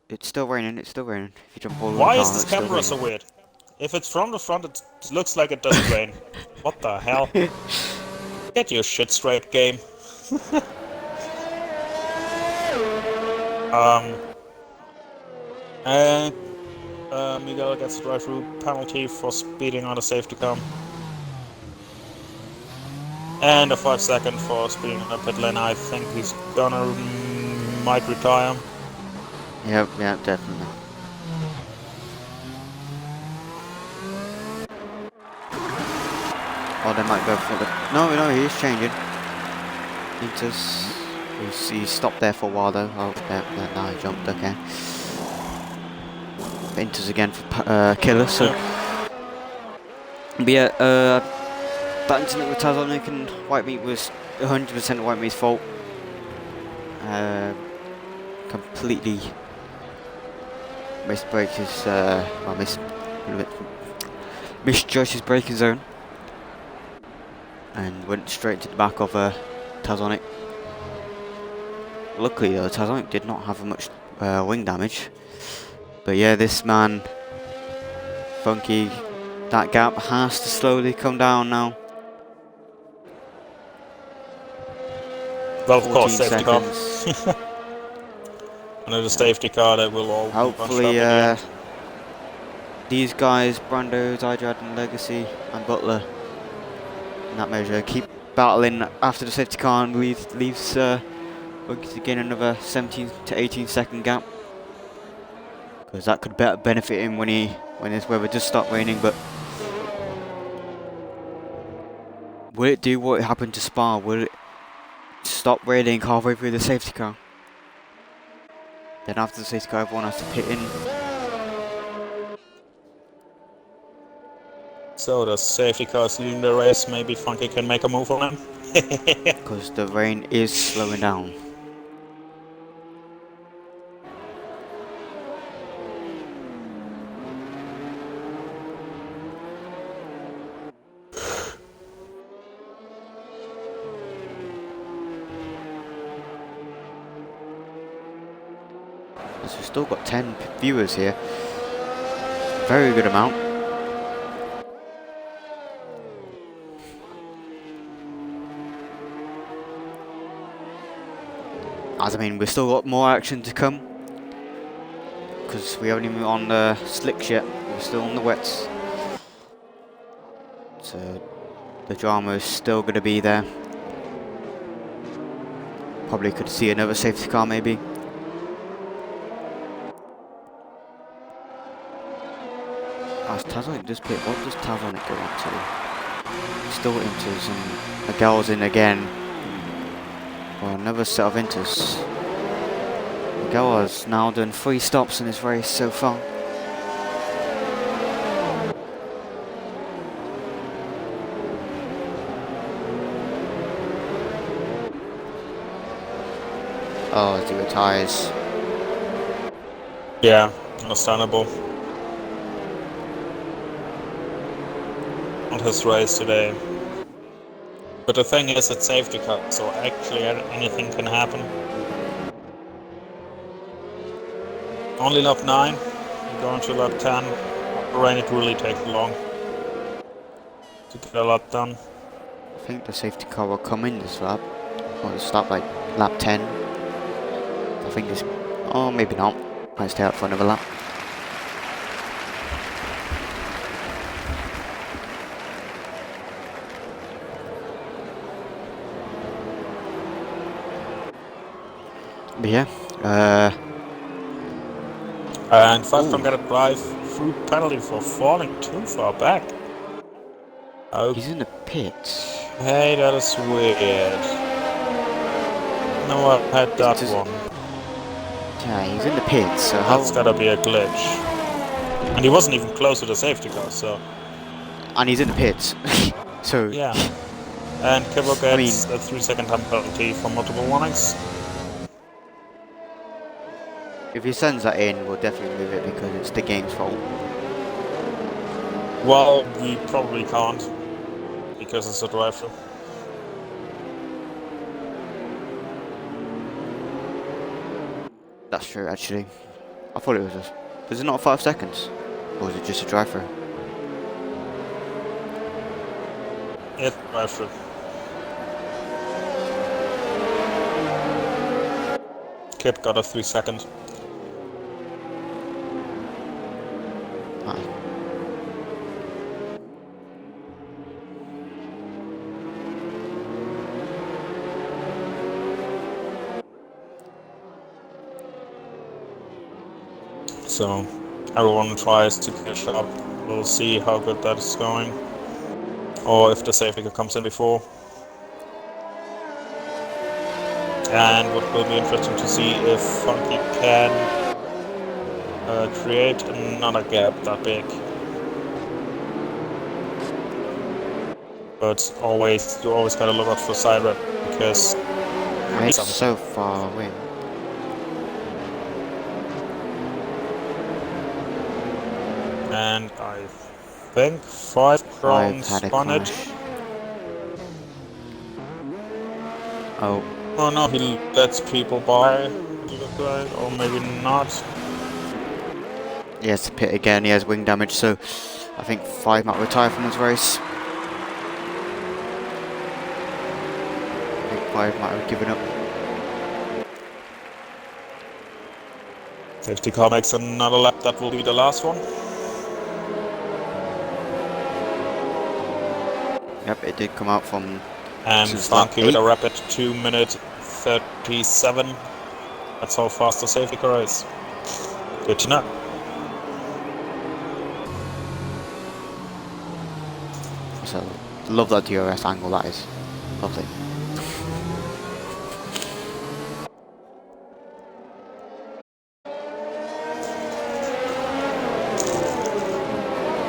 it's still raining. It's still raining. If you jump all over Why the is car, this it's still camera so raining. weird? If it's from the front, it looks like it doesn't rain. What the hell? Get your shit straight, game. And Miguel gets a drive-through penalty for speeding on a safety car. And a 5-second for speeding on a pit lane. I think he's gonna might retire. Yep, definitely. Or they might go for the... No, he is changing. He stopped there for a while though. Oh, there, now he jumped, okay. Inters again for Killer, so... But yeah, that incident with Tazonic and White Meat was 100% White Meat's fault. Completely misbraked his, misjudged his braking zone. And went straight to the back of Tazonic. Luckily though, Tazonic did not have much wing damage. But yeah, this man, Funky, that gap has to slowly come down now. Well, of course, 14 safety car. seconds. Another safety car that will all Hopefully, be bunched up these guys, Brando, Zydrad and Legacy and Butler, in that measure, keep battling after the safety car and leaves Funky to gain another 17 to 18 second gap. Because that could benefit him when this weather does start raining, but will it do what happened to Spa? Will it stop raining halfway through the safety car? Then after the safety car, everyone has to pit in. So the safety car is leading the race. Maybe Funky can make a move on him. Because the rain is slowing down. So we've still got 10 viewers here. Very good amount. As I mean, we've still got more action to come. Because we haven't even on the slicks yet. We're still on the wets. So the drama is still going to be there. Probably could see another safety car maybe. As Tazonic does pit, what does Tazonic go on to? Still inters and Miguel's in again. For another set of inters. Miguel has now done 3 stops in this race so far. Oh, he retires. Yeah, understandable. On his race today. But the thing is, it's safety car, so actually anything can happen. Only lap 9. You're going to lap 10. Rain, it really takes long to get a lap done. I think the safety car will come in this lap. Or it'll start like lap 10. I think it's... Oh, maybe not. Might stay out for another lap. But yeah, and Fast from got a drive through penalty for falling too far back. Oh, he's in the pits. hey, that is weird. No, I had that one. Yeah, he's in the pits, so That's gotta be a glitch. And he wasn't even close to the safety car, so... And he's in the pits. So... Yeah. And Kibble gets a 3-second time penalty for multiple warnings. If he sends that in, we'll definitely move it because it's the game's fault. Well, we probably can't. Because it's a drive-through. That's true, actually. I thought it was just... Was it not 5 seconds? Or was it just a drive-through? It's drive-through. Kip got a 3-second. So everyone tries to catch up. We'll see how good that is going, or if the safety car comes in before. And what will be interesting to see if Funky can create another gap that big. But you always gotta look out for side rep because it's so far away. And I think 5 Crown spun it. Oh. Oh no, he lets people by, it looks like, or maybe not. He has to pit again, he has wing damage, so I think 5 might retire from this race. I think 5 might have given up. Safety car makes another lap, that will be the last one. Yep, it did come out from... And Funky with a rapid 2 minute 37. That's how fast the safety car is. Good to know. So, love that DRS angle, that is. Lovely.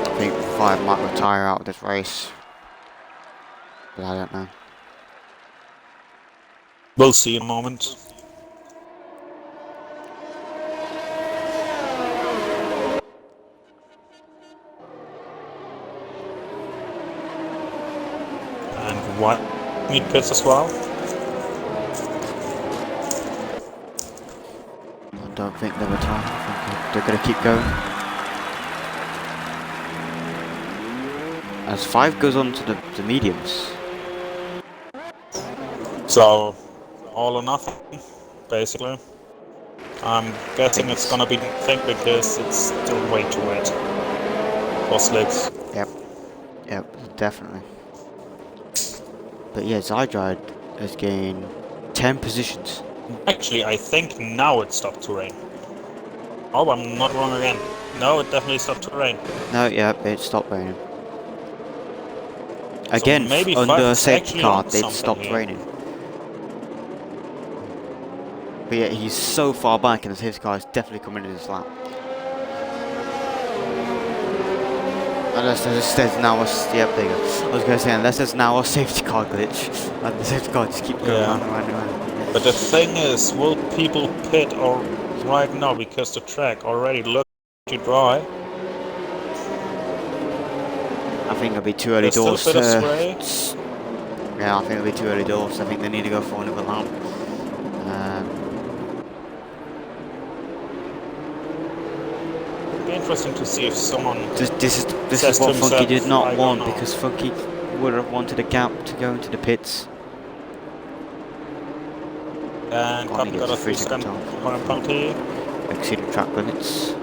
I think 5 might retire out of this race. But I don't know. We'll see in a moment. And what? Need pits as well? I don't think they're retiring. I think they're going to keep going. As 5 goes on to the mediums. So, all or nothing, basically. I'm guessing it's gonna be thick because it's still way too wet for slicks. Yep, definitely. But yeah, Zydrad has gained 10 positions. Actually, I think now it stopped to rain. Oh, I'm not wrong again. No, it definitely stopped to rain. No, yeah, it stopped raining. Again, so maybe under a safety car, it something stopped here. raining. But yeah, he's so far back and the safety car is definitely coming in his lap. Unless there's now a... Yep, there you go. I was going to say, unless there's now a safety car glitch. And the safety car just keep going round and round and round. But the thing is, will people pit or right now because the track already looks too dry? I think it'll be too early doors. Still a bit of spray. Yeah, I think it'll be too early doors. I think they need to go for another lap. be interesting to see if someone This says is what to Funky himself, did not "I go want, now." because Funky would have wanted a gap to go into the pits. And Gone, he Cotton got gets a a 3 3-second second time. time penalty. Exceeding track limits.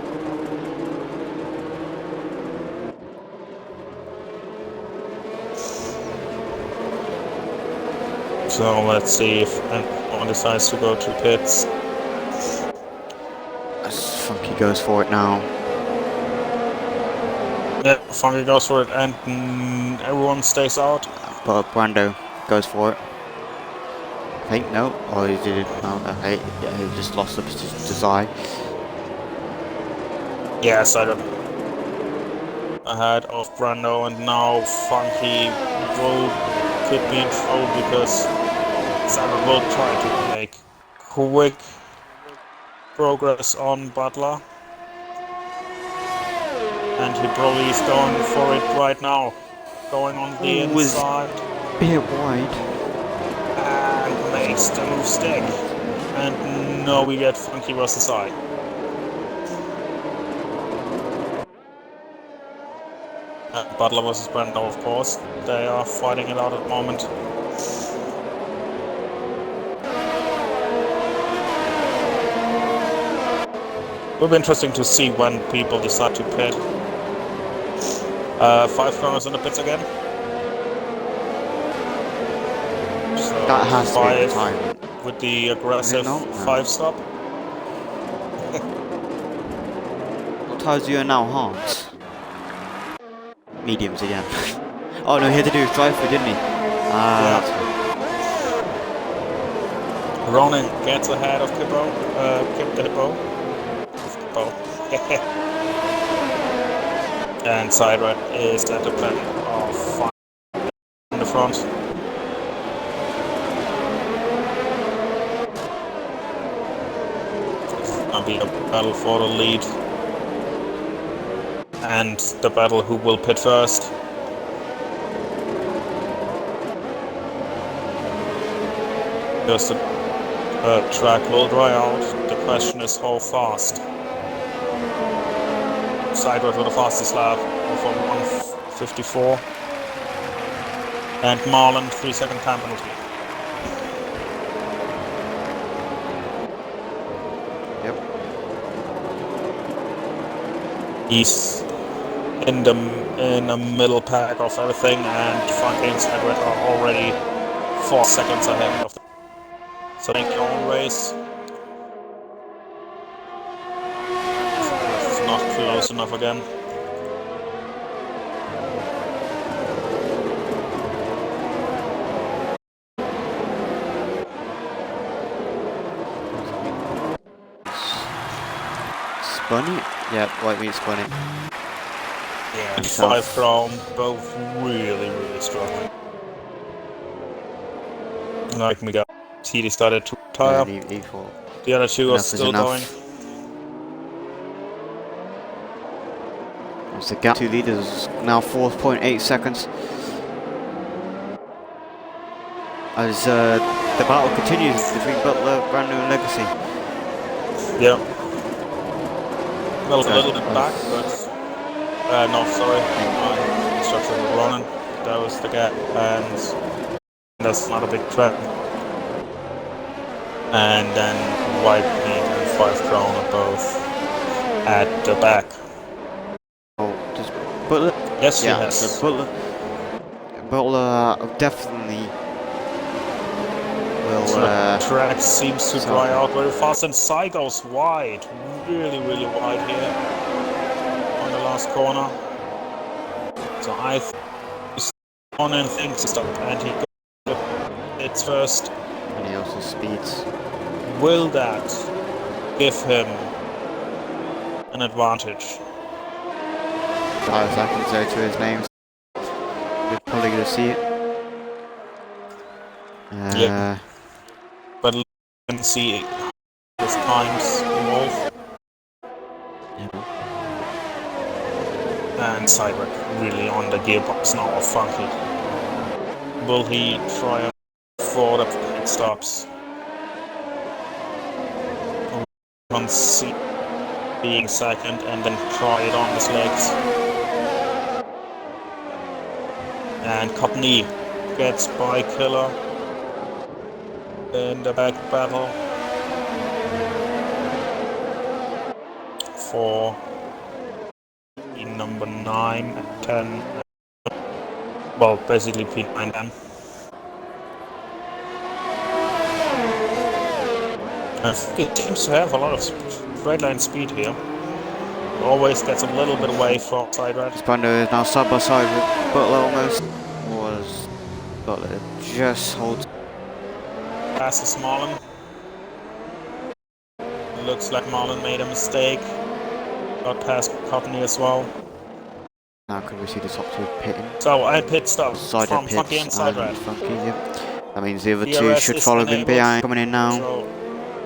So let's see if anyone decides to go to pits. As Funky goes for it now. Yeah, Funky goes for it, and everyone stays out. But Brando goes for it. I think, no. Oh, he did it. Oh, okay. Yeah, he just lost the position to Zai. Yes, I don't. Ahead of Brando, and now Funky could be in trouble because Simon will try to make quick progress on Butler. And he probably is going for it right now. Going on the inside. Bit wide. And makes the mistake. And no, we get Funky versus Zai. And Butler versus Brando, of course. They are fighting it out at the moment. It'll be interesting to see when people decide to pit. 5 corners in the pits again. So That has to be the 5 time. with the aggressive No. 5 stop. What tires are you now, Hans? Mediums again. Oh no, he had to do his drive-through, didn't he? Yeah. Ronan gets ahead of Kippo. Kip the Hippo. And Sidered is at the plan of 5 in the front. I'll be a battle for the lead. And the battle who will pit first. Because the track will dry out. The question is how fast. Sideways with the fastest lap for 1:54. And Marlon 3-second time penalty. Yep. He's in the middle pack of everything, and Funky and Sideways are already 4 seconds ahead of them. So they can all race. It's not close enough again. Spun it? Yeah, white meat spun it. Yeah, 5 from both really struggling. Like me, TD started to tire. Yeah, The other two are still going. It's the gap. 2 leaders now 4.8 seconds. As the battle continues between Butler, Brando, and Legacy. Yeah. Well, a little bit back, but no, sorry. Instruction with Ronan. That was the gap, and that's not a big threat. And then White Meat and 5 Crown are both at the back. Oh, does Butler? Yes, yeah, he has. So Butler definitely will. The track seems to dry out very fast, and Sai goes wide, really wide here on the last corner. So I on and thinks to stop, and he goes it's first. And he also speeds. Will that give him an advantage? 5 seconds there to his name. We're probably going to see it. Yeah. But you can see his times involved. Yeah. And Cyber really on the gearbox now of Funky. Will he try for the pit stops? On C. being second and then try it on the slicks. And Copney gets by Killer in the back battle for number 9 and 10. Well, basically P9 then. It seems to have a lot of straight line speed here. It always gets a little bit away from side red. Brando is now side by side with Butler almost. Was Butler just holds. Passes Marlon. Looks like Marlon made a mistake. Got past Copney as well. Now can we see the top two pitting? So I had pit stop Side from pits Funky and side red. Funky, yeah. That means the other two DRS should is follow them enabled. behind. Coming in now. So,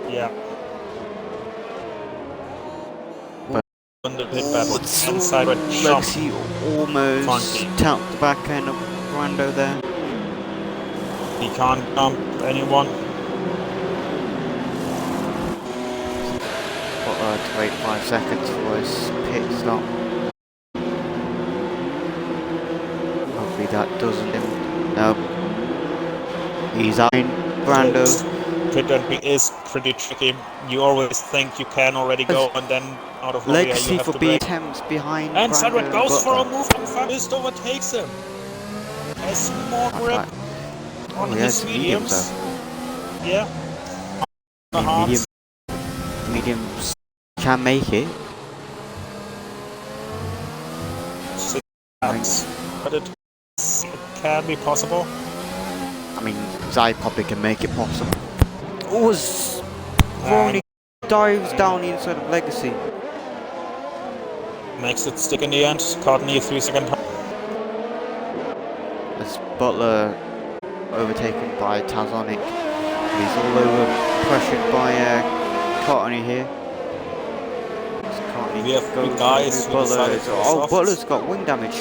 yeah. On the pit battle. And side red jump. Lexi almost Funky. tapped the back end of Brando there. He can't jump anyone. Butler to wait 5 seconds for his pit stop. Hopefully that doesn't. No. He's eyeing Brando. Pit entry is pretty tricky. You always think you can already go, and then out of nowhere you Legacy have for to being brake. attempts behind And Brando Sideward goes for a Butler. move, and Fabist overtakes him. Has more grip on Oh, his yes, mediums. mediums. Yeah. The hards. Mediums can make it. Six laps. But it can be possible. I mean, Zai probably can make it possible. Was And Ronnie dives down the inside of Legacy. makes it stick in the end. Courtney 3 second. As Butler overtaken by Tazonic. He's all over pressured by Courtney here. Courtney We have goes big guys to who decided to go Oh, soft. Butler's got wing damage.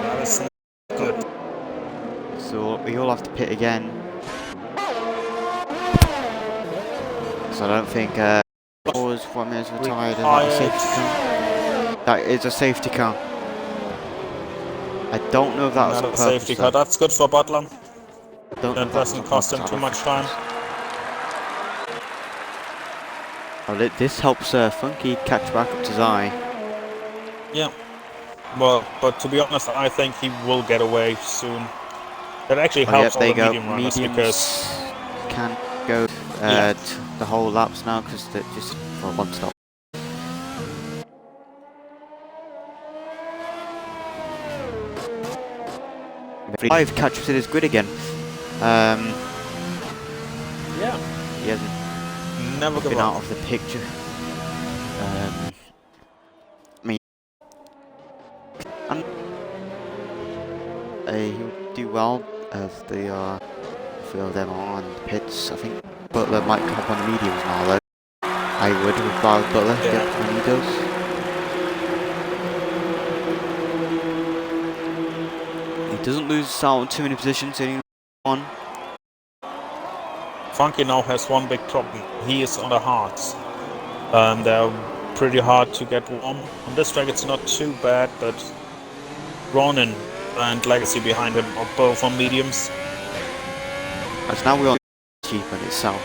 That is not good. So we all have to pit again. So I don't think was 4 minutes retired and not a safety car. That is a safety car. I don't know if that was Not on a purpose. safety car. That's good for Butler. Don't know That if that was doesn't on cost him purpose. too much time. Well, this helps Funky catch back up to Zai. Yeah. Well, but to be honest, I think he will get away soon. That actually Oh, yep, helps all there the you go. medium runners Mediums because can go Yeah. the whole laps now because they're just for one stop. Five catches in his grid again. yeah, He hasn't never give been up. out of the picture. I mean, and he'll do well as the three of them are on the pits. I think Butler might come up on the mediums now though. I would with Butler Yeah. when he does. He doesn't lose out on too many positions. Only one. Funky now has one big problem. He is on the hards. They're pretty hard to get warm. On this track it's not too bad, but Ronin and Legacy behind him are both on mediums. As now we're on achievement itself.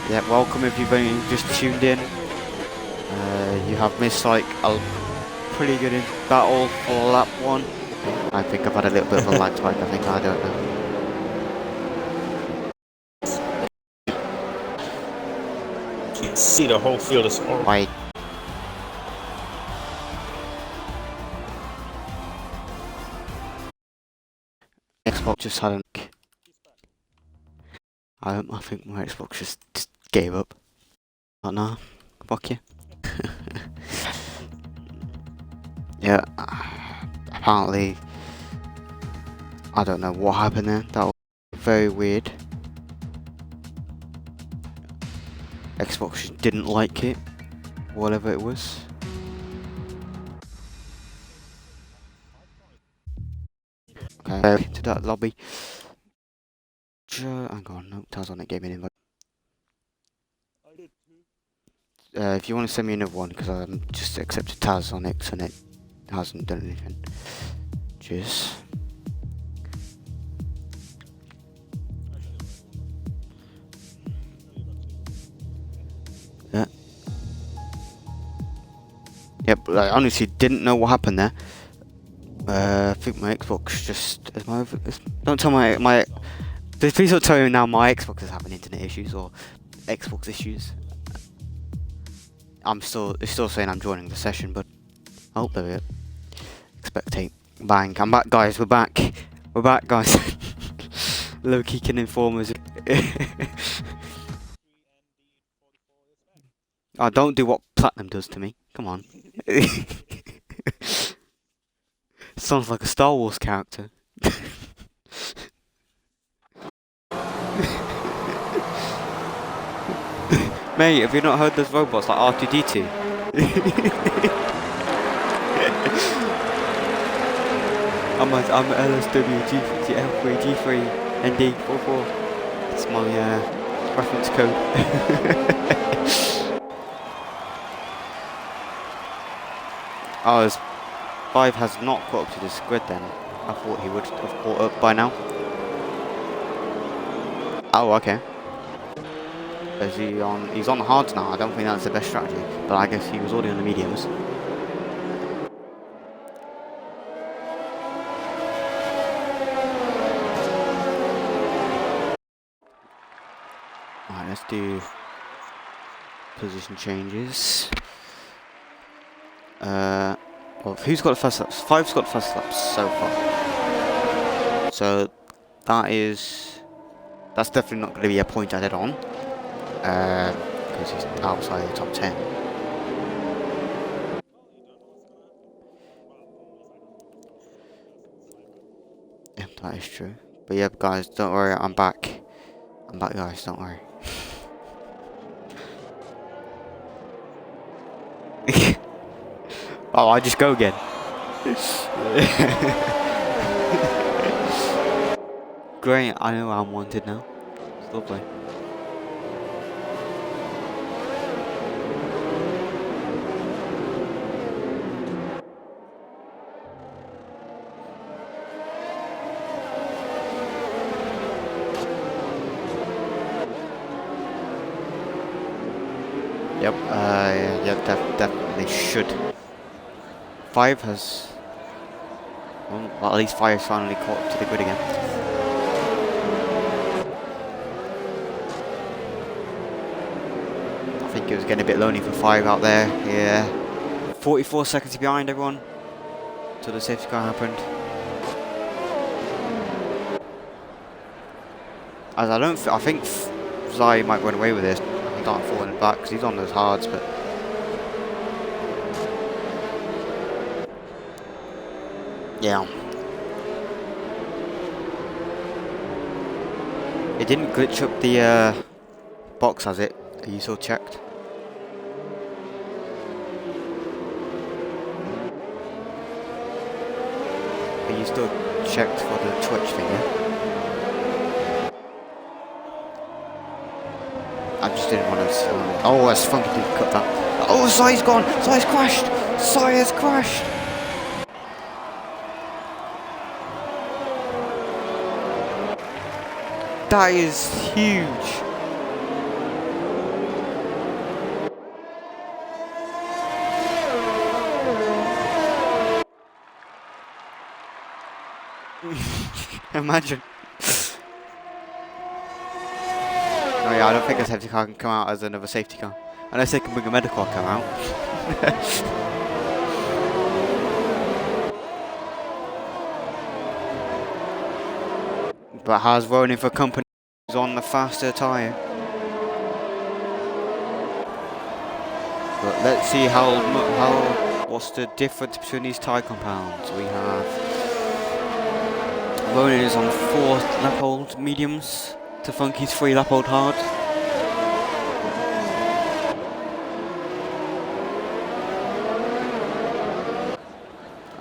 Yeah, welcome if you've only just tuned in. You have missed like a pretty good battle for lap 1. I think I've had a little bit of a lag spike, I think, I don't know. You can see the whole field is all Why? Xbox just had a... I think my Xbox just gave up. Oh no, fuck you. Yeah, apparently, I don't know what happened there. That was very weird. Xbox just didn't like it, whatever it was. Okay. to that lobby. Hang on, no, Tazonic gave me an invite. If you want to send me another one, because I just accepted Tazonic and it hasn't done anything. Cheers. Yeah. Yep, I honestly didn't know what happened there. I think my Xbox just... don't tell my... Please don't tell me now my Xbox is having internet issues or Xbox issues. It's still saying I'm joining the session, but... Oh, there we go. Expectate. Bang. I'm back, guys. We're back. We're back, guys. Loki can inform us. Oh, don't do what Platinum does to me. Come on. Sounds like a Star Wars character. Mate, have you not heard those robots like R2-D2? I'm LSW G50 L3 G3 ND44. That's my reference code. 5 has not caught up to this grid then. I thought he would have caught up by now. Oh, okay. Is he on? He's on the hards now. I don't think that's the best strategy, but I guess he was already on the mediums. Alright, let's do position changes. Well, who's got the first laps? 5's got the first laps so far. So that's definitely not going to be a point added on. Because he's outside the top 10. Yeah, that is true. But yeah, guys, don't worry, I'm back. I'm back, guys, don't worry. Oh, I just go again. Great, I know I'm wanted now. It's lovely. Yep, yeah, definitely should. 5 has... Well, at least 5 has finally caught up to the grid again. I think it was getting a bit lonely for 5 out there, yeah. 44 seconds behind everyone, till the safety car happened. As I think Zai might run away with this. He can't fall in the back because he's on those hards, but... Yeah. It didn't glitch up the box, has it? Are you still checked? Are you still checked for the Twitch thing, yeah? I just didn't want to... Oh, that's funky to cut that. Oh, Zai's gone! Zai's crashed! Zai has crashed! That is huge! Imagine. Oh yeah, I don't think a safety car can come out as another safety car. Unless they can bring a medical car out. But Haas rolling for company is on the faster tyre. But let's see what's the difference between these tyre compounds. We have Ronan is on 4 lap-old mediums to Funky's 3 lap-old hard.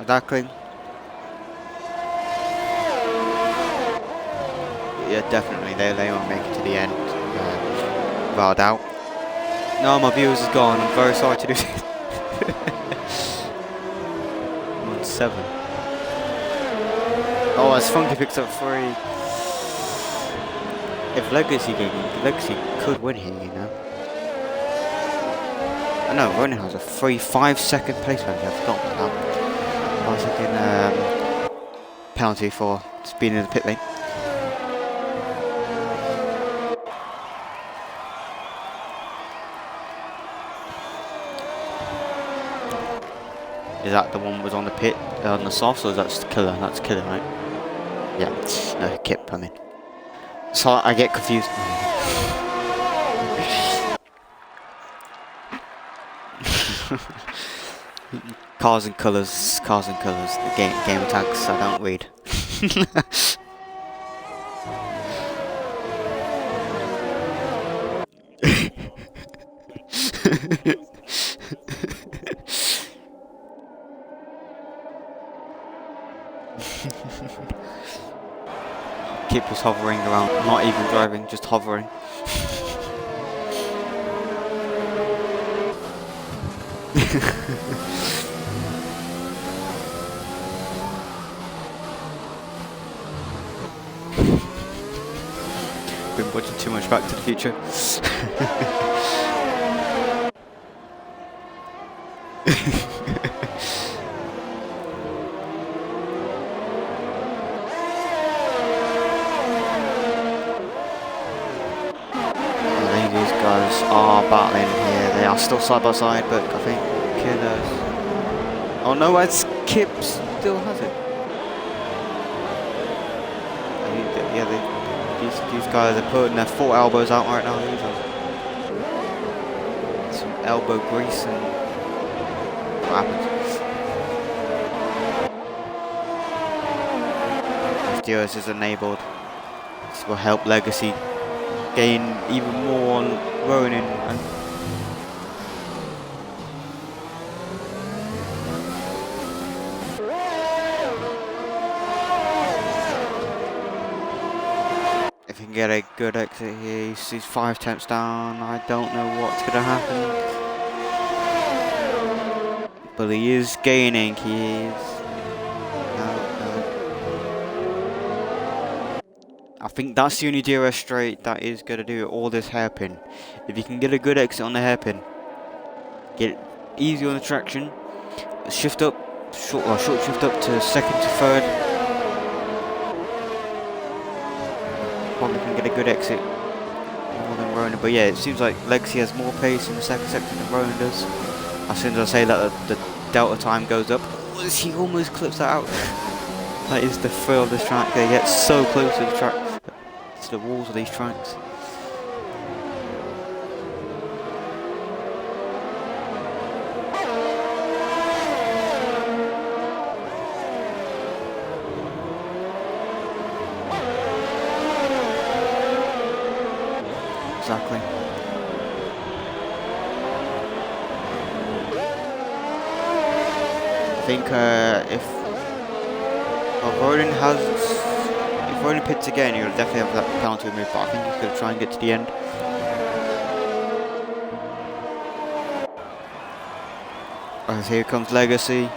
Darkling. yeah, definitely, they won't make it to the end, without a doubt. No, my viewers is gone, I'm very sorry to do this. I'm on 7. Oh, as Funky picks up 3. If Legacy could win here, you know. I know, Ronan has a 5-second placement, I forgot about that. 5-second penalty for speeding in the pit lane. Is that the one was on the pit, on the softs, or is that Killer? That's Killer, right? Yeah, no, Kip, I mean. So I get confused. Cars and colours, the game tags I don't read. Kip was hovering around, not even driving, just hovering. Been watching too much Back to the Future. These guys are battling here. They are still side by side, but I think Killer's. Oh no, it's Kip still has it. Yeah, these guys are putting their 4 elbows out right now. These are some elbow grease and what happens. If DRS is enabled, this will help Legacy gain even more on Ronan and if he can get a good exit here, he's 5 temps down. I don't know what's gonna happen, but he is gaining. He is. No. I think that's the only DRS straight that is going to do all this hairpin. If you can get a good exit on the hairpin, get it easy on the traction, shift up, short shift up to 2nd to 3rd. Probably can get a good exit more than Ronan. But yeah, it seems like Legacy has more pace in the 2nd section than Ronan does. As soon as I say that, the delta time goes up. He almost clips that out. That is the thrill of this track. They get so close to the track. To the walls of these tracks. Exactly. I think if Ronan has. If Ronan pits again, he'll definitely have that penalty removed, but I think he's going to try and get to the end. As here comes Legacy.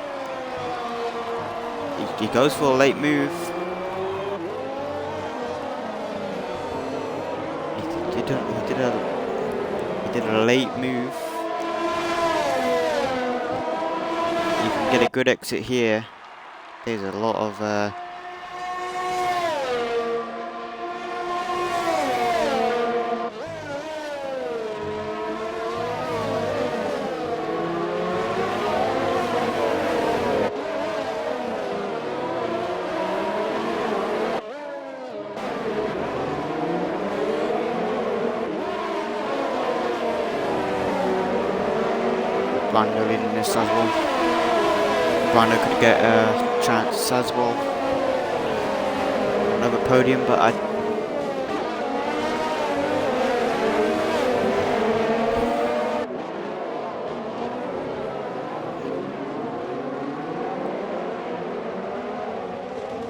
He goes for a late move. He did a late move. You can get a good exit here. There's a lot of Brando leading this as well. Brando could get a chance as well. Another podium, but I.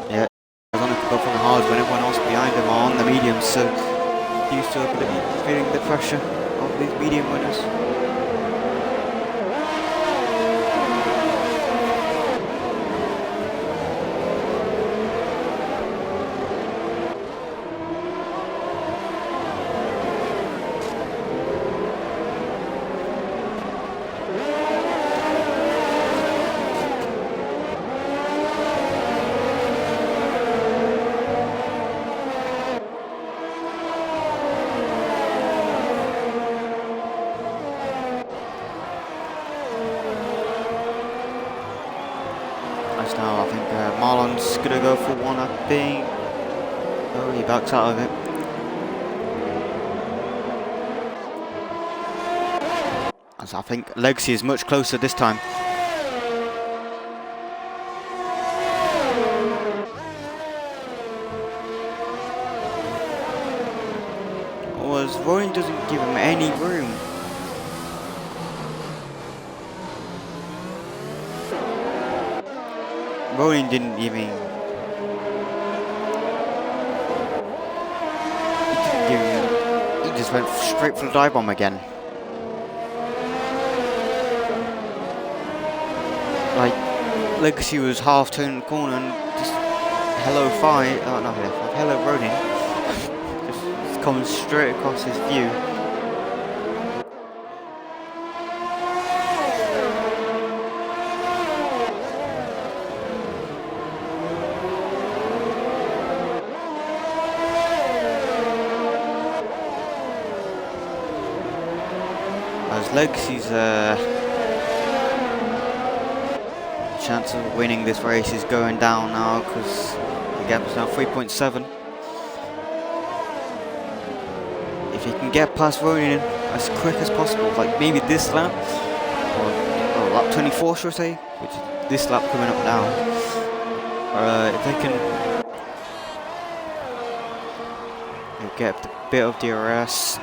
Yeah, he was on a couple of hard when everyone else behind him are on the mediums, so used to feeling the pressure of these medium winners. Now I think Marlon's gonna go for one, I think. Oh, he backs out of it. As I think Legacy is much closer this time. As Ronin doesn't give him any room. Ronin didn't even... He just went straight for the dive bomb again. Like, Legacy was half turning the corner and just... Hello Ronin. just coming straight across his view. Legacy's chance of winning this race is going down now because the gap is now 3.7. If he can get past Ronin as quick as possible, like maybe this lap, or lap 24 should I say, which is this lap coming up now, if they can get a bit of DRS,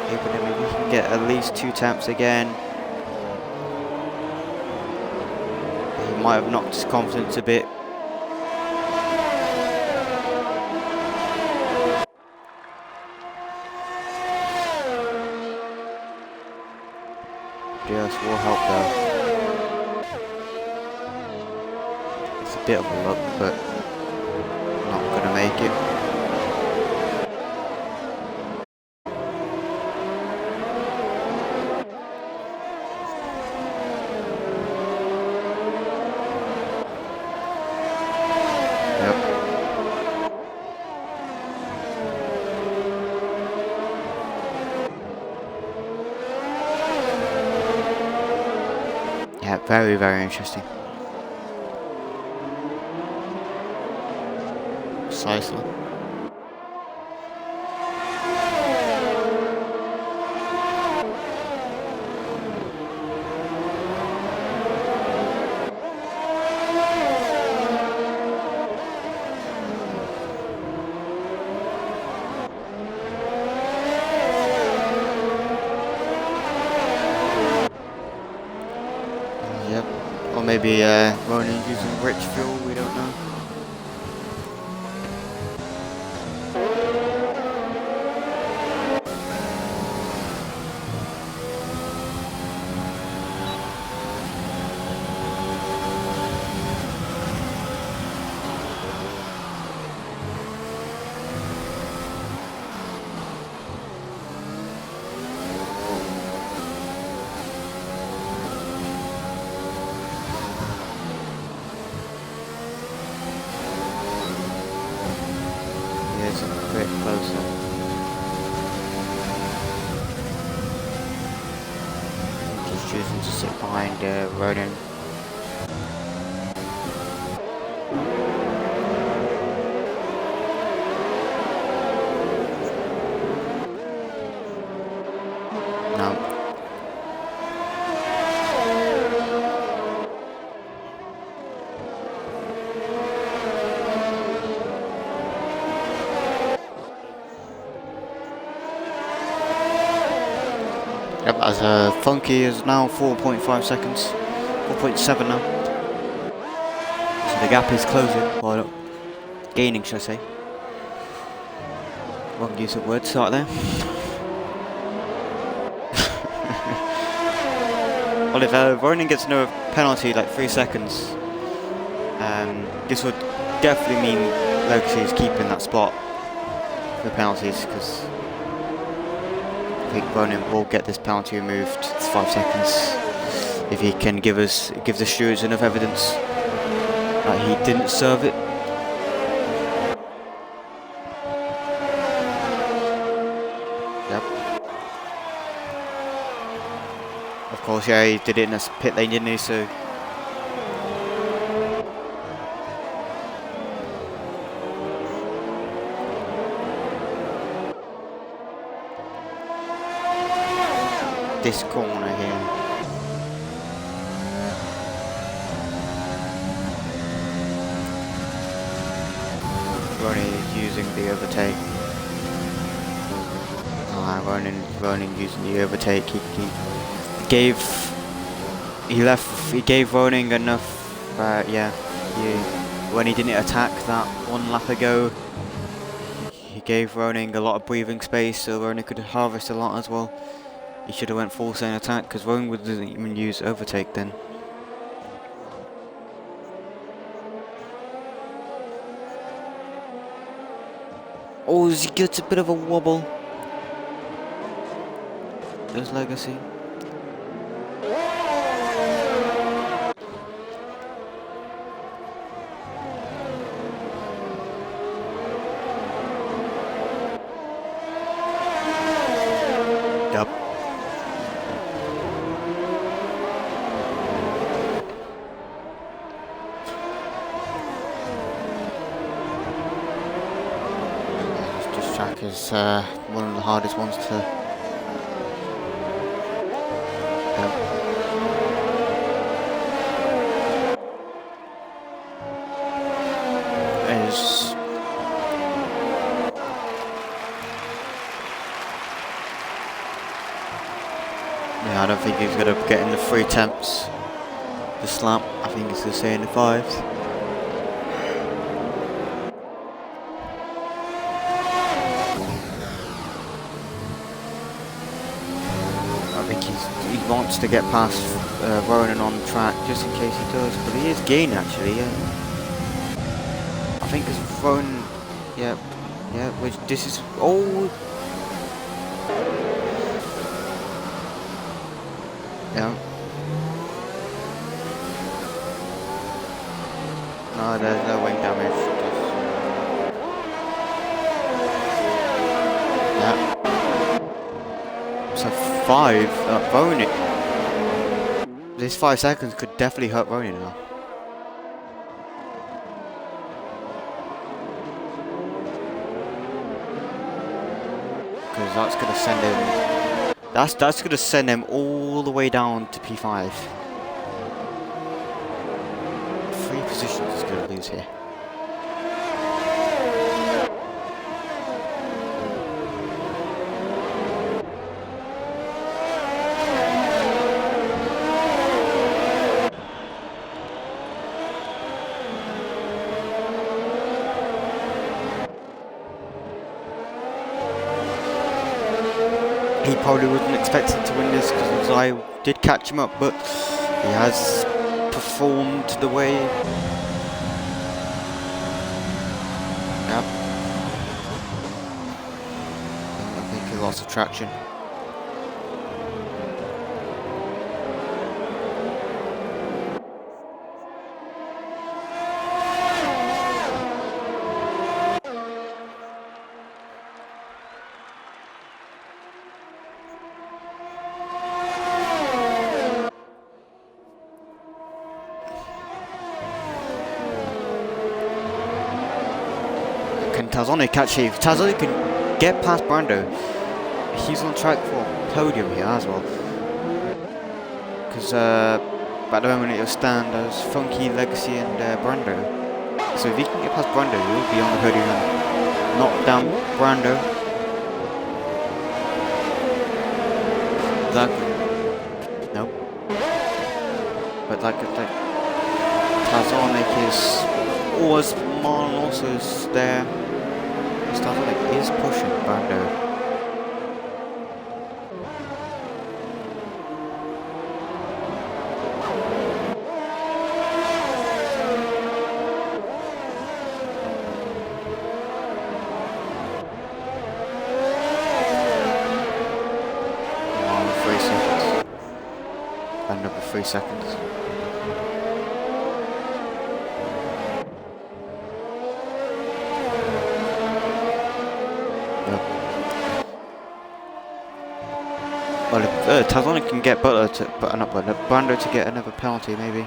maybe we can get at least 2 taps again. He might have knocked his confidence a bit. DRS will help though. It's a bit of a luck, but not gonna make it. Very, very interesting. Precisely. Or maybe Ronin using rich fuel, we don't know. A bit closer. Just choosing to sit behind Ronin. No. Yep, as Funky is now 4.5 seconds, 4.7 now. So the gap is closing, or gaining, should I say. Wrong use of words start there. Well, if Ronan gets another penalty, like 3 seconds, this would definitely mean Legacy is keeping that spot for the penalties, because I think Ronan will get this penalty removed. It's 5 seconds. If he can give the stewards enough evidence that he didn't serve it. Yep. Of course, yeah, he did it in a pit lane, didn't he? So. This corner here. Ronan is using the overtake. Ronan using the overtake. He gave Ronan enough. When he didn't attack that 1 lap ago, he gave Ronan a lot of breathing space, so Ronan could harvest a lot as well. He should have went full sane attack, because Ronan doesn't even use overtake then. Oh, he gets a bit of a wobble. There's Legacy. Yep. This track is one of the hardest ones to. Yeah, I don't think he's going to get in the 3 attempts this lap. I think he's going to stay in the 5s. I think he wants to get past Ronan on track just in case he does, but he is gaining actually, yeah. I think it's Ronan, yeah, which this is, oh! Yeah. No, there's no wing damage. Yeah. So 5, Ronan. This 5 seconds could definitely hurt Ronan now. Because that's going to send him. That's going to send him all the way down to P5. 3 positions he's going to lose here. He probably wasn't expecting to win this because I did catch him up, but he has performed the way. Yep. I think he lost traction. Tarzone catch Chief. Tarzone can get past Brando. He's on track for podium here as well. Because at the moment it'll stand as Funky, Legacy and Brando. So if he can get past Brando, he'll be on the podium and knock down Brando. That could, no. But that could Tarzone is always Marlon also is there. Stazonic is pushing Brando. Another 3 seconds. Yep. Well, if Tazonic can get Brando to get another penalty, maybe.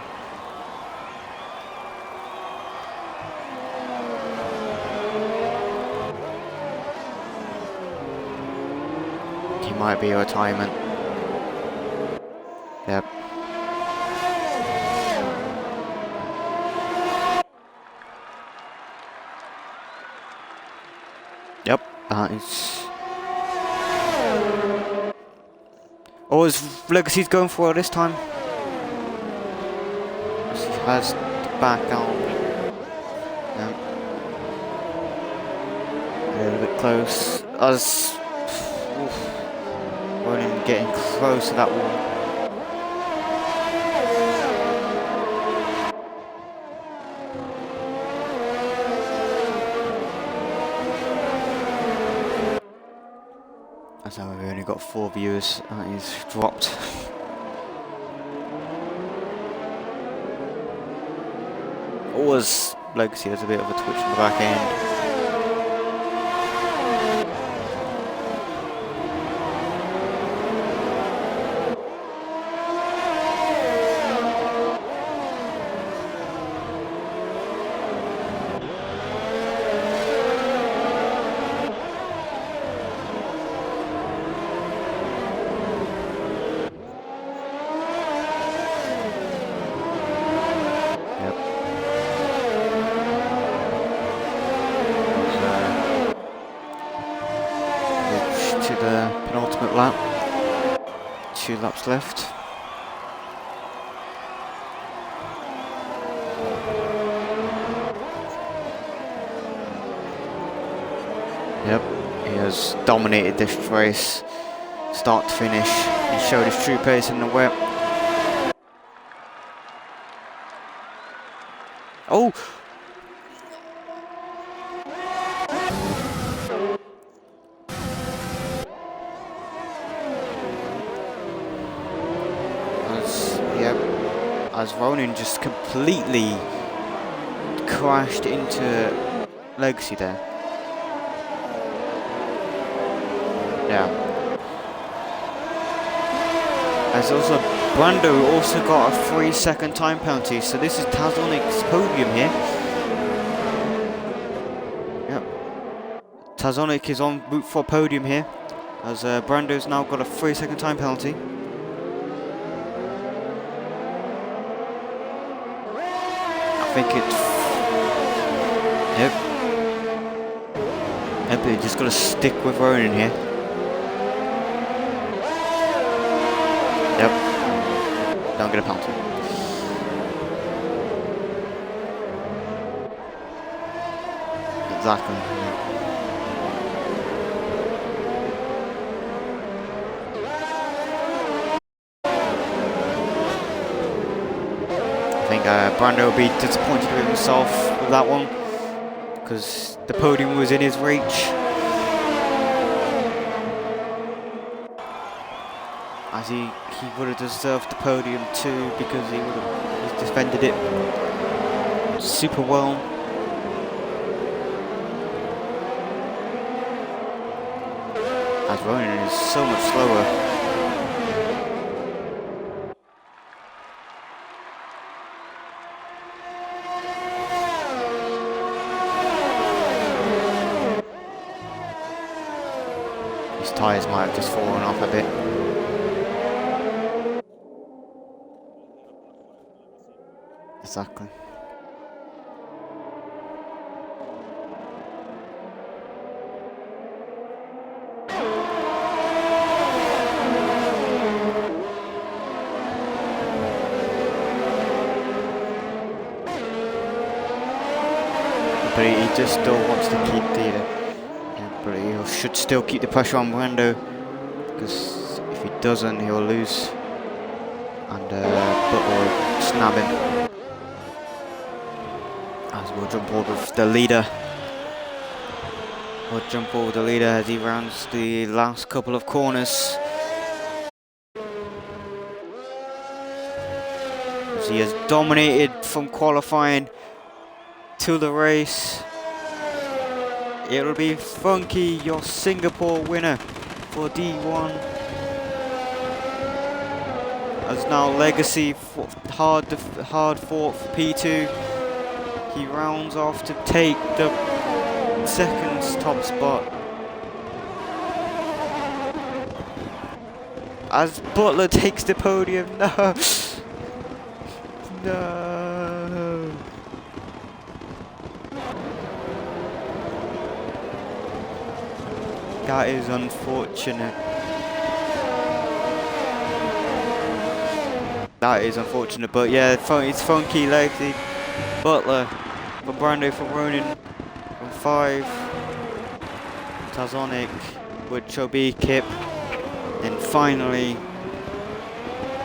He might be a retirement. Yep. Yep, it's... Oh, is Legacy's going for it this time? He has the back out. Yep. A little bit close. Us... Running, getting close to that wall. So we've only got 4 viewers, he's dropped. Always Legacy has a bit of a twitch in the back end. To the penultimate lap. 2 laps left. Yep, he has dominated this race, start to finish. He showed his true pace in the wet. Oh! As Ronan just completely crashed into Legacy there. Yeah. As also Brando also got a 3-second time penalty, so this is Tazonic's podium here. Yep. Tazonic is en route for podium here, as Brando's now got a 3-second time penalty. I think it's... Yep. Yep, you just gotta stick with Ronan here. Yep. Don't get a penalty. Exactly. Yeah. Brando will be disappointed with himself with that one, because the podium was in his reach. As he would have deserved the podium too, because he's defended it super well. As Ronan is so much slower. His tyres might have just fallen off a bit. Exactly. But he just still wants to keep the But he should still keep the pressure on Brando, because if he doesn't, he'll lose. And Butler will snap him. As we'll jump over with the leader. We'll jump over the leader as he rounds the last couple of corners. As he has dominated from qualifying to the race. It'll be Funky, your Singapore winner for D1. As now Legacy hard fought for P2. He rounds off to take the second top spot. As Butler takes the podium. No. No. That is unfortunate. That is unfortunate, but yeah, it's Funky, Legacy, Butler, from Brando, from Ronin, from 5, Tazonic, with Chobi, Kip, and finally,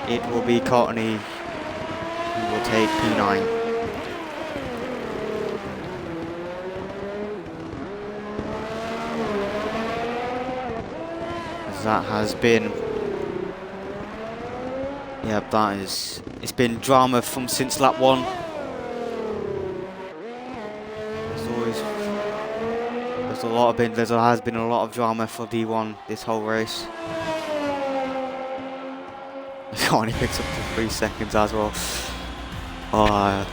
it will be Courtney who will take P9. That has been, yeah, that is, it's been drama from since lap 1. There has been a lot of drama for D1 this whole race. It only picks up to 3 seconds as well. Oh,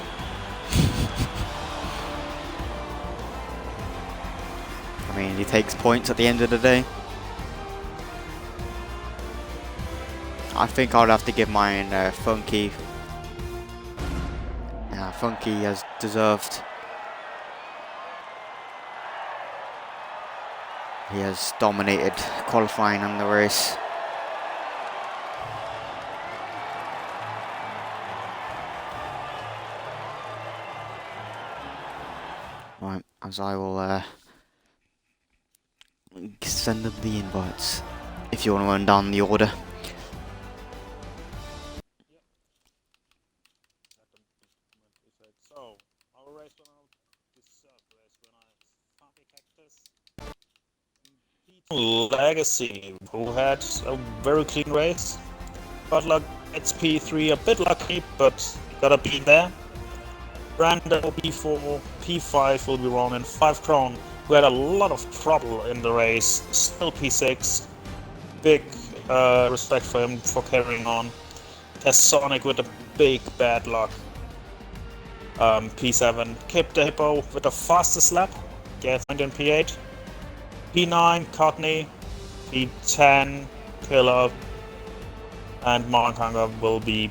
I mean, he takes points at the end of the day. I think I'd have to give mine Funky. Yeah, Funky has deserved. He has dominated qualifying and the race. Right, as I will send them the invites if you want to run down the order. So, our race went out this race when Legacy, who had a very clean race. Butler gets P3 a bit lucky, but gotta be there. Brando P4, P5 will be Ronin, 5 Crown, who had a lot of trouble in the race, still P6. Big respect for him for carrying on. Sonic with a big bad luck. P7, Kip the Hippo with the fastest lap, gets in P8. P9, Courtney, P10, Killer, and Markhanger will be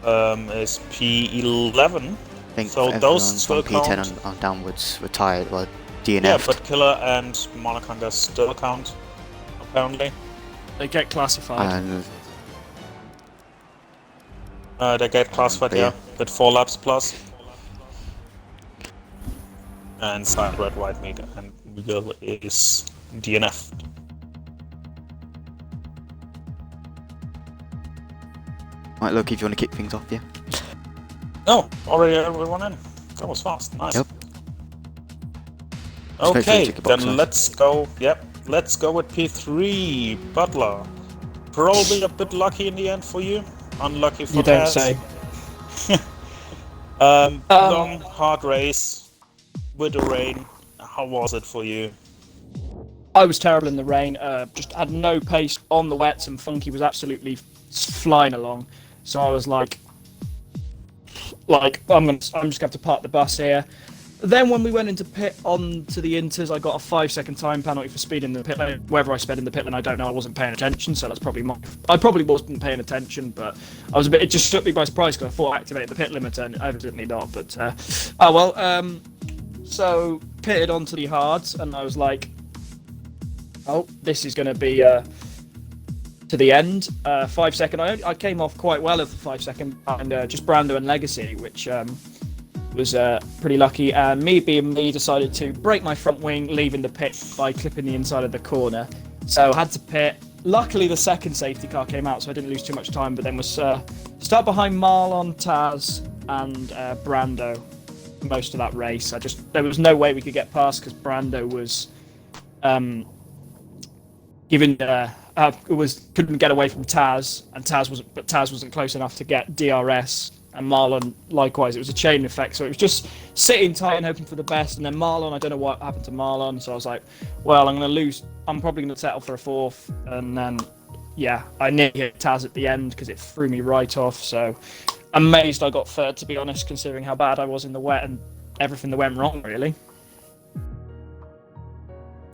is P11. I think so those from will P10 count. on downwards retired, well, DNF. Yeah, but Killer and Markhanger still count, apparently. They get classified. And they get classified, yeah, with 4 laps plus. And Side Red White Meat and Miguel is DNF. right, look, if you want to kick things off, yeah. Oh, already everyone in. That was fast. Nice. Yep. Okay, Ticket box, then let's go. Yep, let's go with P3 Butler. Probably a bit lucky in the end for you. Unlucky for You don't Taz. say. Long, hard race with the rain. How was it for you? I was terrible in the rain. Just had no pace on the wets, and Funky was absolutely flying along. So I was like, I'm just gonna have to park the bus here. Then when we went into pit onto the inters, I got a 5-second time penalty for speeding in the pit lane. Whether I sped in the pit lane, I don't know. I wasn't paying attention, so that's probably I probably wasn't paying attention, but I was it just took me by surprise because I thought I activated the pit limiter, and evidently not. But oh well. So pitted onto the hards, and I was like, oh, this is going to be to the end. 5 second. I came off quite well of the 5 second, and just Brando and Legacy, which was pretty lucky. And me being me, decided to break my front wing, leaving the pit by clipping the inside of the corner. So I had to pit. Luckily, the second safety car came out, so I didn't lose too much time. But then was start behind Marlon, Taz, and Brando most of that race. There was no way we could get past because Brando was couldn't get away from Taz, and Taz wasn't close enough to get DRS. And Marlon, likewise, it was a chain effect. So it was just sitting tight and hoping for the best. And then Marlon, I don't know what happened to Marlon. So I was like, well, I'm going to lose. I'm probably going to settle for a fourth. And then, yeah, I nearly hit Taz at the end because it threw me right off. So amazed I got third, to be honest, considering how bad I was in the wet and everything that went wrong, really.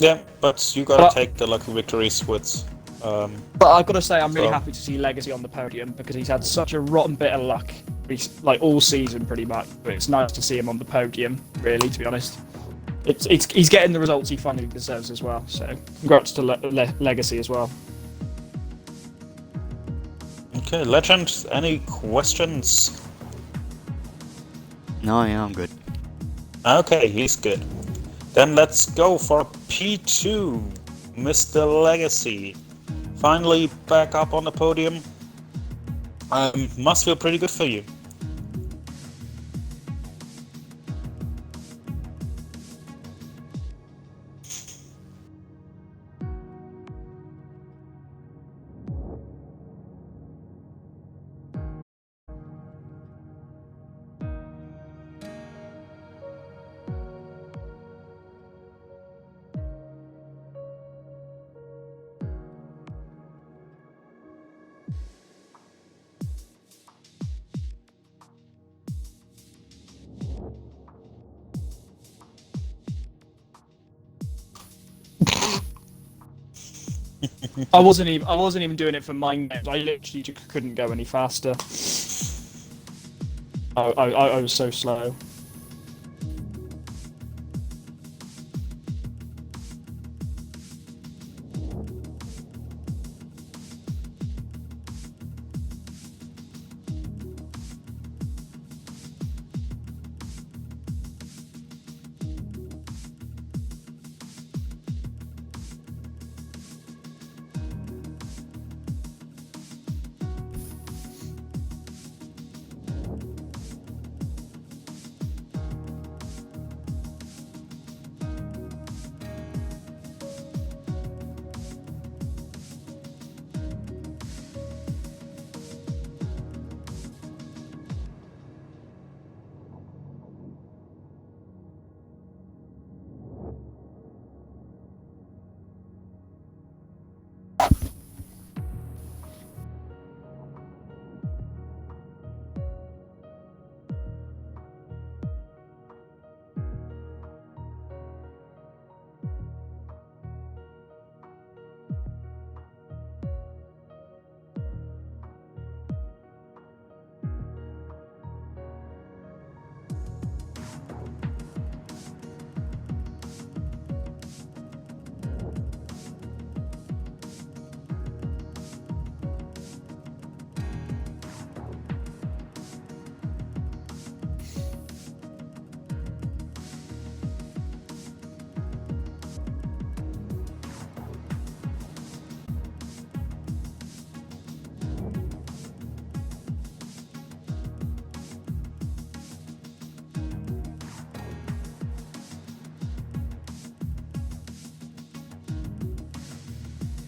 Yeah, but you gotta take the lucky victories with... But I've got to say, I'm really happy to see Legacy on the podium because he's had such a rotten bit of luck, like all season pretty much. But it's nice to see him on the podium, really, to be honest. He's getting the results he finally deserves as well. So congrats to Legacy as well. Okay, Legend, any questions? No, yeah, I'm good. Okay, he's good. Then let's go for P2, Mr. Legacy. Finally back up on the podium. Must feel pretty good for you. I wasn't even doing it for mind games. I literally just couldn't go any faster. I was so slow.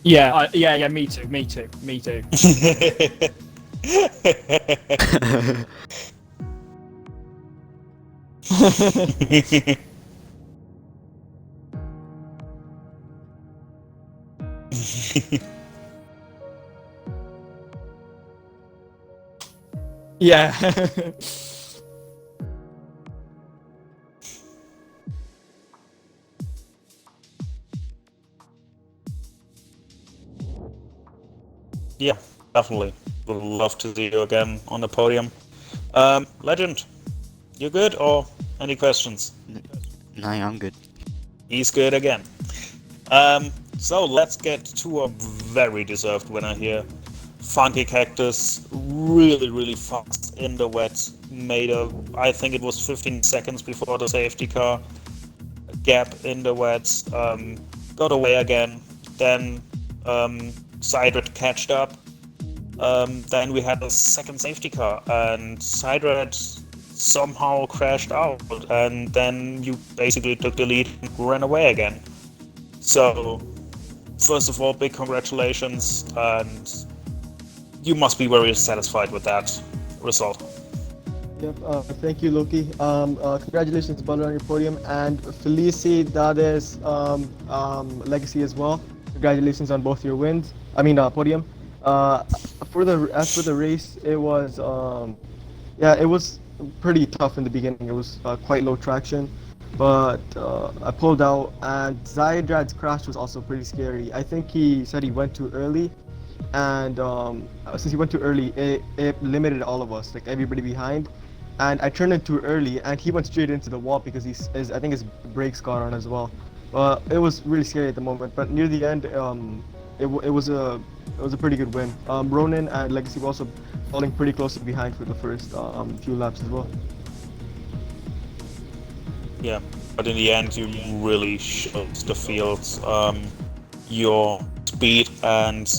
Yeah, yeah, me too. Yeah. Yeah, definitely. Would love to see you again on the podium. Legend, you good or any questions? No, I'm good. He's good again. So let's get to a very deserved winner here. Funky Cactus really fast in the wet. I think it was 15 seconds before the safety car gap in the wet. Got away again. Then Sidred catched up. Then we had a second safety car, and Sidred somehow crashed out, and then you basically took the lead and ran away again. So, first of all, big congratulations, and you must be very satisfied with that result. Yep, thank you, Loki. Congratulations, Baller, on your podium, and Felicidades Legacy as well. Congratulations on both your wins. Podium. As for the race, it was it was pretty tough in the beginning. It was quite low traction, but I pulled out, and Zydrad's crash was also pretty scary. I think he said he went too early, and since he went too early, it limited all of us, like everybody behind. And I turned it too early, and he went straight into the wall because I think his brakes got on as well. It was really scary at the moment, but near the end, it was a pretty good win. Ronan and Legacy were also falling pretty closely behind for the first few laps as well. Yeah, but in the end, you really showed the field your speed, and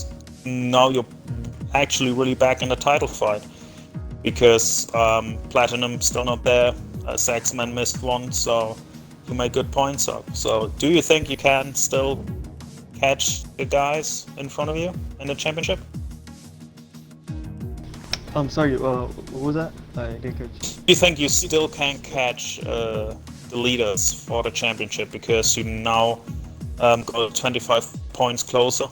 now you're actually really back in the title fight. Because Platinum's still not there, Saxman missed one, so you made good points up. So do you think you can still catch the guys in front of you in the championship? I'm sorry, what was that? I didn't catch. Do you think you still can catch the leaders for the championship because you now got 25 points closer?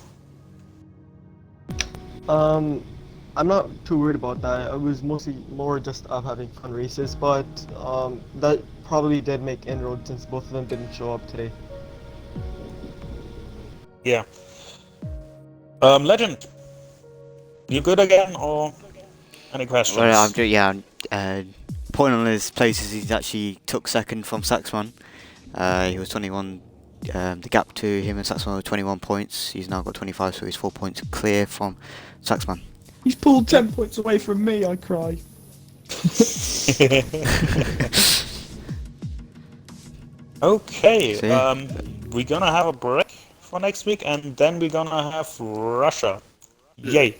I'm not too worried about that. It was mostly more just of having fun races, but that probably did make inroads since both of them didn't show up today. Yeah. Legend, you good again, or any questions? Well, point on his places, he actually took second from Saxman. He was 21. The gap to him and Saxman were 21 points. He's now got 25, so he's 4 points clear from Saxman. He's pulled 10 points away from me, I cry. Okay, See? we're gonna have a break for next week, and then we're gonna have Russia. Yay.